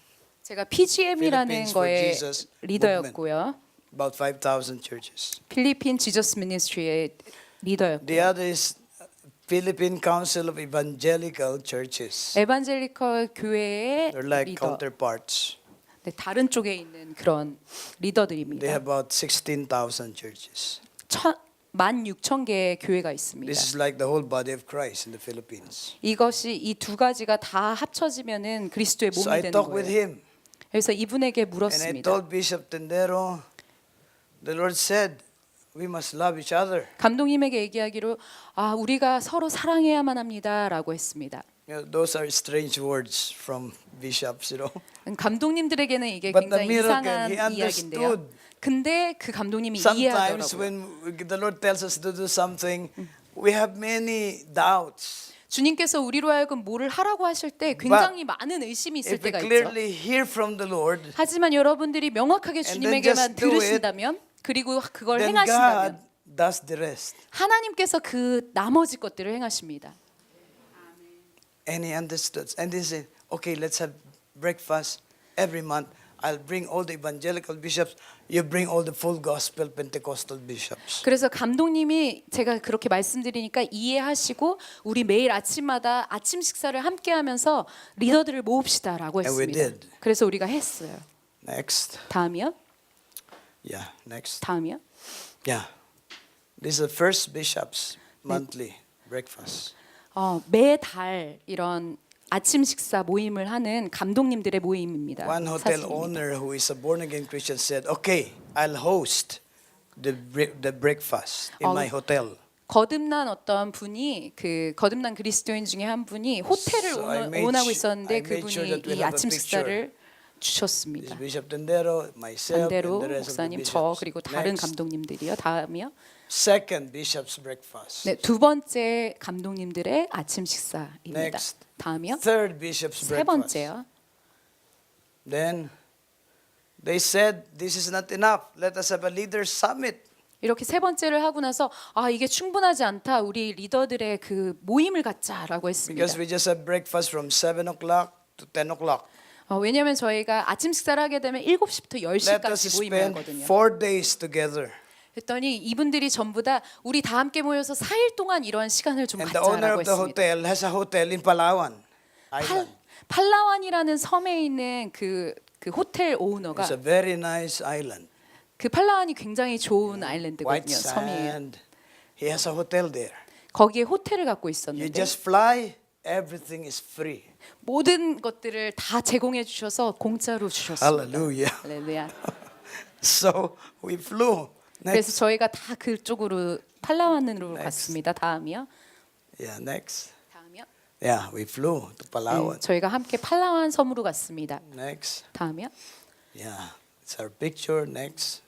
제가 PGM이라는 Philippines for 거의 Jesus 리더였고요. about 5,000 churches. 필리핀 지저스 미니스트리의 리더였고. The other is Philippine Council of Evangelical Churches. 에반젤리컬 교회의 They're like 리더. counterparts. 네, 다른 쪽에 있는 그런 They 리더들입니다. have about 16,000 churches. 16,000개의 교회가 있습니다. This is like the whole body of Christ in the Philippines. 이것이 이 두 가지가 다 합쳐지면은 그리스도의 So 몸이 I 되는 talked with 거예요. him 그래서 이분에게 and I 물었습니다. told Bishop Tendero, the Lord said, we must love each other. 감독님에게 얘기하기로 우리가 서로 사랑해야만 합니다라고 했습니다. You know, those are strange words from bishops, you know. 감독님들에게는 이게 But the 굉장히 miracle, 이상한 he understood. 이야기인데요. 근데 그 감독님이 Sometimes 이해하더라고요. when the Lord tells us to do something, we have many doubts. 주님께서 우리로 하여금 뭐를 하라고 하실 때 굉장히 많은 의심이 있을 If we 때가 있죠. clearly hear from the Lord, 하지만 여러분들이 명확하게 then 주님에게만 just do it, 들으신다면 그리고 그걸 then 행하신다면 God does the rest. 하나님께서 그 나머지 것들을 행하십니다. And he understood. And he said, okay, let's have breakfast every month. I'll bring all the evangelical bishops. You bring all the full gospel Pentecostal bishops. 그래서 감독님이 제가 그렇게 말씀드리니까 이해하시고 우리 매일 아침마다 아침 식사를 함께 하면서 리더들을 모읍시다라고 And we 했습니다. did. 그래서 우리가 했어요. Next. 다음이요? Yeah, next. 다음이요? Yeah. This is the first bishops monthly breakfast. 매달 이런 아침 식사 모임을 하는 감독님들의 모임입니다. One hotel 사실입니다. owner who is a born again Christian said, "Okay, I'll host the breakfast in my hotel." 거듭난 어떤 분이 그 거듭난 그리스도인 중에 한 분이 호텔을 So I made 오너하고 su- 있었는데 I made sure 그분이 that we'll 이 have a 아침 picture. 식사를 This 주셨습니다. Bishop Tendero, myself, 반대로 and the rest of the 목사님, 저 bishops. 그리고 다른 Next, 감독님들이요. 다음이요. second bishop's breakfast. 네, 두 번째 감독님들의 아침 식사입니다. Next. 다음이요. Third bishop's 세 breakfast. 번째요. Then they said, "This is not enough. Let us have a leaders summit." 이렇게 세 번째를 하고 나서 이게 충분하지 않다. 우리 리더들의 그 모임을 갖자라고 했습니다. Because we just have breakfast from 7 o'clock to 10 o'clock. 왜냐하면 저희가 아침 식사를 하게 되면 7시부터 Let us 10시까지 모임을 spend 하거든요. 4 days together. 그랬더니 이분들이 전부 다 우리 다 함께 모여서 4일 동안 이러한 시간을 좀 And the owner 갖자라고 of the 했습니다. hotel has a hotel in Palawan Island. 팔라완이라는 섬에 있는 그 호텔 오너가 It's a very nice island. 그 팔라완이 굉장히 좋은 White 아일랜드거든요. 섬이에요. sand. He has a hotel there. 거기에 호텔을 갖고 You 있었는데 just fly, everything is free. 모든 것들을 다 제공해 주셔서 공짜로 주셨습니다. Hallelujah. 할렐루야. So we flew. 그래서 Next. 저희가 다 그쪽으로 팔라완으로 Next. 갔습니다. 다음이요. Yeah, next. 다음이요. Yeah, we flew to Palawan. 저희가 함께 팔라완 섬으로 갔습니다. Next. 다음이요. Yeah, it's our picture. Next.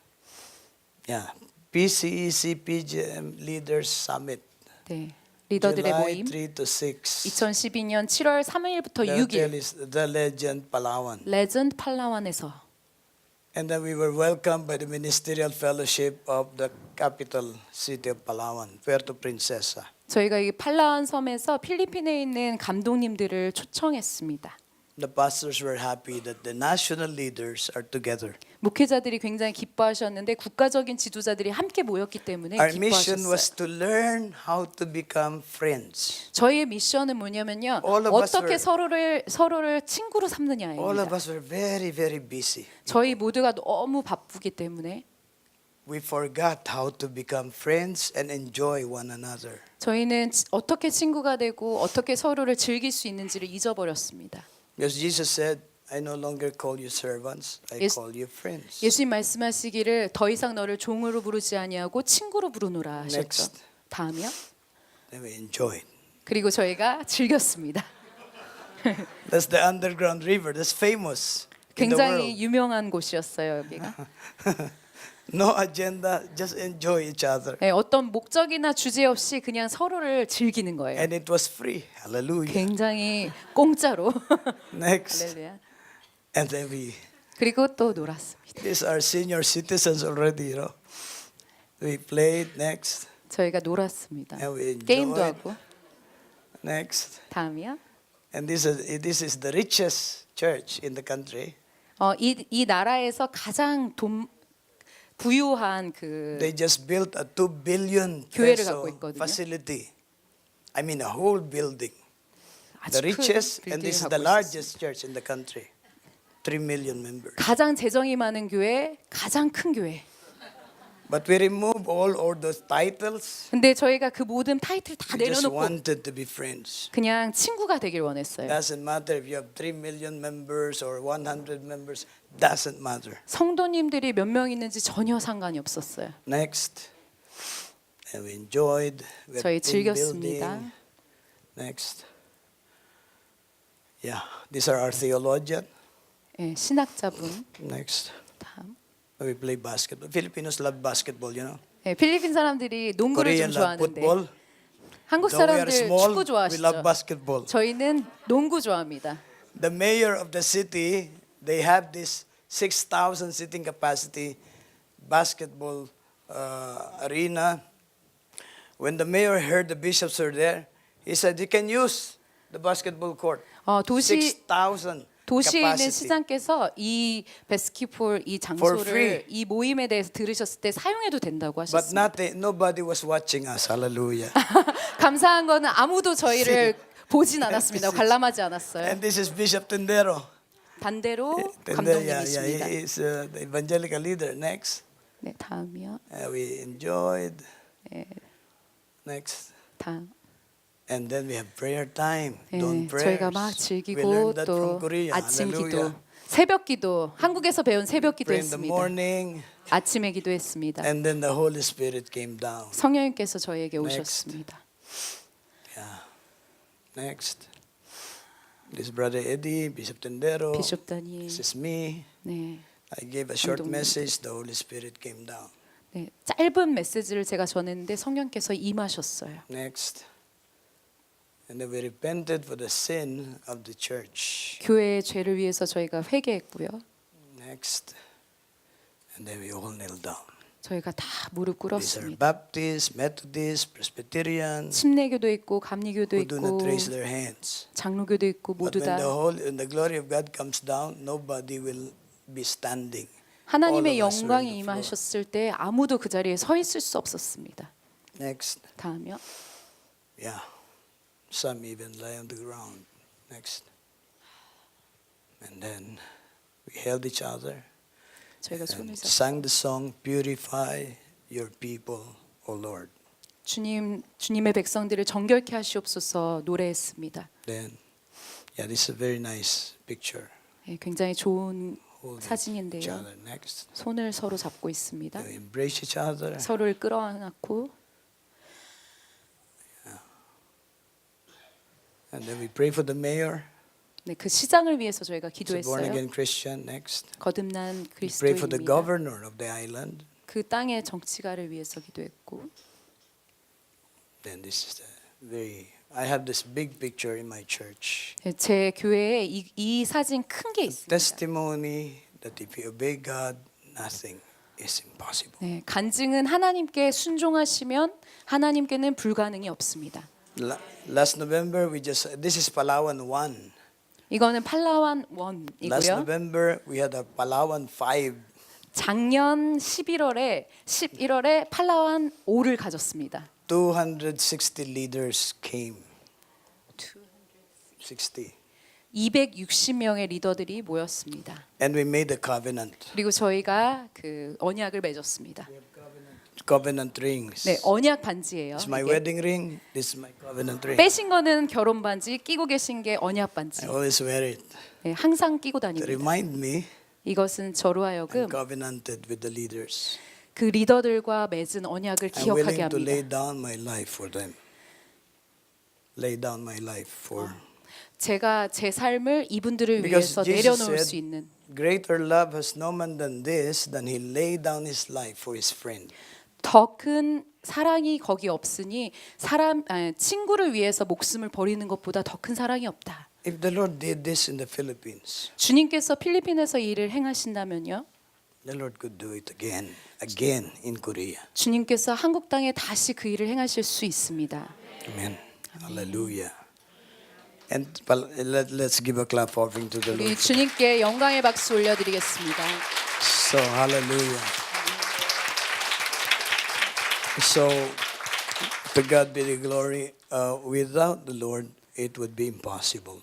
Yeah, PCEC PGM Leaders Summit. 네. 리더들의 July 모임 3 to 6. 2012년 7월 3일부터 The hotel 6일 is The Legend Palawan. 레전드 팔라완에서 And then we were welcomed by the Ministerial Fellowship of the capital city of Palawan, Puerto Princesa. 저희가 이 팔라완 섬에서 필리핀에 있는 감독님들을 초청했습니다. The pastors were happy that the national leaders are together. 목회자들이 굉장히 기뻐하셨는데 국가적인 지도자들이 함께 모였기 때문에 Our mission 기뻐하셨어요. was to learn how to become friends. 저희의 미션은 뭐냐면요. All of us 어떻게 were- 서로를 친구로 All of 삼느냐입니다. us were very, very busy. 저희 모두가 너무 바쁘기 때문에 We forgot how to become friends and enjoy one another. 저희는 어떻게 친구가 되고 어떻게 서로를 즐길 수 있는지를 잊어버렸습니다. Because Jesus said, I no longer call you servants, I Yes. call you friends. 예수님 말씀하시기를 더 이상 너를 종으로 부르지 아니하고 친구로 부르노라 하셨죠. Next. 다음이요. And we enjoyed. 그리고 저희가 즐겼습니다. That's the underground river. That's famous in the 굉장히 world. 유명한 곳이었어요, 여기가. No agenda, just enjoy each other. 네, 어떤 목적이나 주제 없이 그냥 서로를 즐기는 거예요. And it was free. Hallelujah. 굉장히 공짜로. Next. 할렐루야. And then we, 그리고 또 놀았습니다. these are senior citizens already, you know. We played. Next. 저희가 놀았습니다. And we 게임도 enjoyed. 하고. Next. 다음이요. And this is the richest church in the country. 이 나라에서 가장 부유한 그 They just built a 2 billion 교회를 peso 갖고 있거든요. facility. I mean a whole building. 아주 The 큰 richest and 빌딩을 this is 갖고 the 있었습니다. largest church in the country. 3 million members. 가장 재정이 많은 교회, 가장 큰 교회. But we remove all those titles. 근데 저희가 그 모든 타이틀 다 We just 내려놓고 wanted to be friends. 그냥 친구가 되길 원했어요. Doesn't matter if you have 3 million members or 100 members. Doesn't matter. 성도님들이 몇 명 있는지 전혀 상관이 없었어요. Next. And we enjoyed. We 저희 had team 즐겼습니다. building. Next. Yeah, these are our theologian. 예, 신학자분. Next. 다음. We play basketball. Filipinos love basketball, you know. 예, 필리핀 사람들이 농구를 좀 Korean love 좋아하는데 football. 한국 Though we are 사람들 small, 축구 we love 좋아하시죠? basketball. 저희는 농구 좋아합니다. The mayor of the city, they have this 6,000 seating capacity basketball arena. When the mayor heard the bishops were there, he said, "You can use the basketball court." 도시 6,000 도시에 있는 capacity. 시장께서 이 바스켓볼 이 For 장소를 free. 이 모임에 대해서 들으셨을 때 사용해도 된다고 But 하셨습니다. nobody was watching us. Hallelujah. 감사한 거는 아무도 저희를 보진 않았습니다. 관람하지 않았어요. And this is Bishop Tendero. 반대로 Yeah, 감독님이십니다. he is the evangelical leader. Next. 네, 다음이요. We enjoyed. 네, Next. 다음. And then we have prayer time. 네, Dawn prayers. 저희가 막 We 즐기고 learned that 또 from Korea. 아침 Hallelujah. 기도, 새벽 기도, 한국에서 배운 새벽 기도 Pray in the 했습니다. morning. 아침에 기도했습니다. And then the Holy Spirit came down. 성령님께서 저에게 Next. 오셨습니다. Yeah. Next. This brother Eddie, Bishop Tendero. 비숍 다니엘. This is me. 네. I gave a short 감독님. message. The Holy Spirit came down. 네, 짧은 메시지를 제가 전했는데 성령께서 임하셨어요. Next. And then we repented for the sin of the church. 교회의 죄를 위해서 저희가 회개했고요. Next. And then we all knelt down. 저희가 다 무릎 These are 꿇었습니다. Baptists, Methodists, Presbyterians 침례교도 있고 감리교도 who do not 있고 raise their hands. 장로교도 있고 But 모두 when 다 when the glory of God comes down, nobody will be standing. 하나님의 All of us were 영광이 on the floor. 임하셨을 때 아무도 그 자리에 서 있을 수 없었습니다. Next. 다음이요. Yeah. Some even lie on the ground. Next. And then we held each other 저희가 손을 and 잡고 sang the song, Purify Your People, O Lord. 주님의 백성들을 정결케 하시옵소서 노래했습니다. Then, yeah, this is a very nice picture. 네, 굉장히 좋은 Holding each 사진인데요. other. Next. 손을 서로 잡고 있습니다. We embrace each other. 서로를 끌어안고 And then we pray for the mayor. 네, 그 시장을 위해서 저희가 He's a born 기도했어요. again Christian. Next. 거듭난 We pray for the 그리스도인입니다. governor of the island. 그 땅의 정치가를 위해서 기도했고 Then this is I have this big picture in my church. 네, 제 교회에 이 사진 큰 게 있습니다. Testimony that if you obey God, nothing is impossible. 네, 간증은 하나님께 순종하시면 하나님께는 불가능이 없습니다. Last November, this is Palawan 1. 이거는 팔라완 Last 1이고요. November, we had a Palawan 5. 작년 11월에 팔라완 5를 가졌습니다. 260 leaders came. 60. 260명의 리더들이 모였습니다. And we made a covenant. 그리고 저희가 그 언약을 맺었습니다. Covenant rings. 네, 언약 반지예요. This is my 이게. wedding ring. This is my covenant ring. 빼신 거는 결혼 반지, 끼고 계신 게 언약 반지. I always wear it 네, 항상 끼고 to 다닙니다. remind me 이것은 저로 I'm 하여금 covenanted with the leaders. 그 리더들과 맺은 언약을 I'm 기억하게 willing to lay 합니다. down my life for them. Lay down my life for. 제가 제 삶을 이분들을 Because 위해서 Jesus 내려놓을 said, 수 있는 Greater love has no man than this, than he laid down his life for his friend. 더 큰 사랑이 거기 없으니 친구를 위해서 목숨을 버리는 것보다 더 큰 사랑이 없다. If the Lord did this in the Philippines, 주님께서 필리핀에서 이 일을 행하신다면요. the Lord could do it again in Korea. 주님께서 한국 땅에 다시 그 일을 행하실 수 있습니다. Amen. Hallelujah. And let's give a clap offering to the 우리 Lord. 주님께 영광의 박수 올려드리겠습니다. So hallelujah. So to God be the glory. Without the Lord, it would be impossible.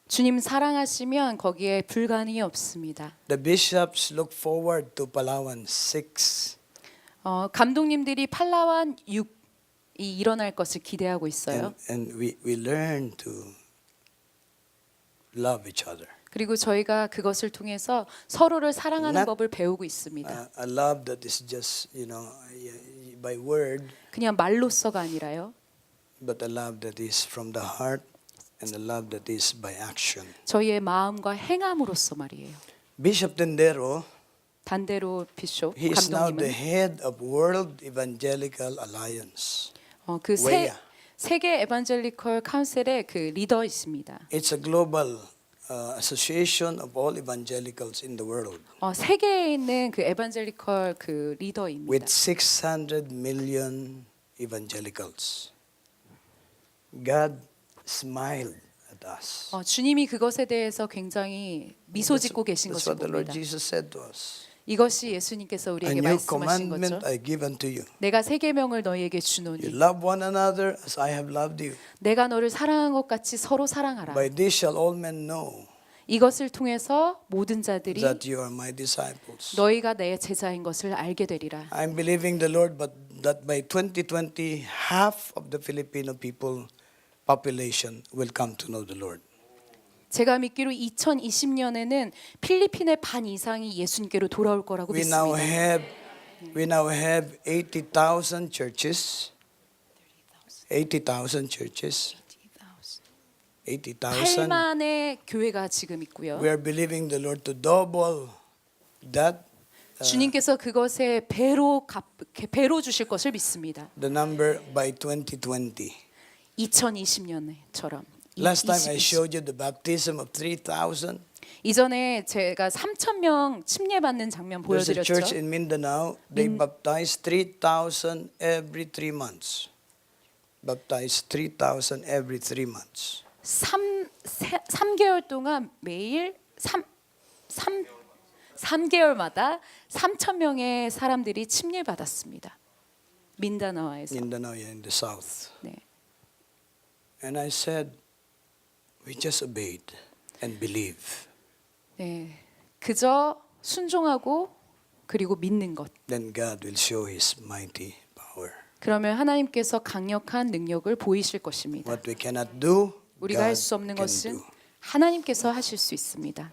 주님 사랑하시면 거기에 불가능이 없습니다. The bishops look forward to Palawan 6. 감독님들이 팔라완 6이 일어날 것을 기대하고 있어요. And we learn to love each other. 그리고 저희가 그것을 통해서 서로를 사랑하는 Not- 법을 배우고 있습니다. A love that is just, by word, 그냥 말로서가 아니라요. but a love that is from the heart and a love that is by action. 저희의 마음과 행함으로서 말이에요. Bishop Tendero, 반대로 비숍 he is now 감독님은 the head of World Evangelical Alliance. 그 WEA. 세계 에반젤리컬 카운셀의 그 리더이십니다. It's a global association of all evangelicals in the world 세계에 있는 그 에반젤리컬 그 리더입니다. with 600 million evangelicals. God smiled at us. 주님이 그것에 대해서 굉장히 미소 짓고 계신 That's 것을 what the Lord 봅니다. Jesus said to us. 이것이 예수님께서 A 우리에게 new 말씀하신 거죠. commandment I give unto you. 내가 새 계명을 너희에게 You 주노니 love one another as I have loved you. 내가 너를 사랑한 것 같이 서로 사랑하라. By this shall all men know 이것을 통해서 모든 자들이 that you are my disciples. 너희가 내 제자인 것을 알게 되리라. I'm believing the Lord, but that by 2020, half of the Filipino people population will come to know the Lord. 제가 믿기로 2020년에는 필리핀의 반 이상이 예수님께로 돌아올 거라고 We now 믿습니다. have 80,000 churches. 80,000 churches. 80,000. 8만의 교회가 지금 있고요. We are believing the Lord to double that 주님께서 그것에 배로 주실 것을 믿습니다. the number by 2020. 2020년처럼. Last time I showed you the baptism of 3,000. 이전에 제가 3,000명 침례받는 장면 There's a church 보여드렸죠. in Mindanao. They baptize 3,000 every 3 months. Baptize 3,000 every 3 months. 3개월 동안 매일 3개월마다 3,000명의 사람들이 침례받았습니다. 민다나오에서. Mindanao in the south. 네. And I said, we just obeyed and believe. 네. 그저 순종하고 그리고 믿는 것. Then God will show His mighty power. 그러면 하나님께서 강력한 능력을 보이실 것입니다. What we cannot do, 우리가 God 할 수 없는 can 것은 do. 하나님께서 하실 수 있습니다.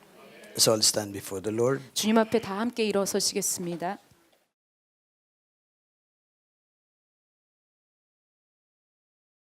Let's all stand before the Lord. 주님 앞에 다 함께 일어서시겠습니다.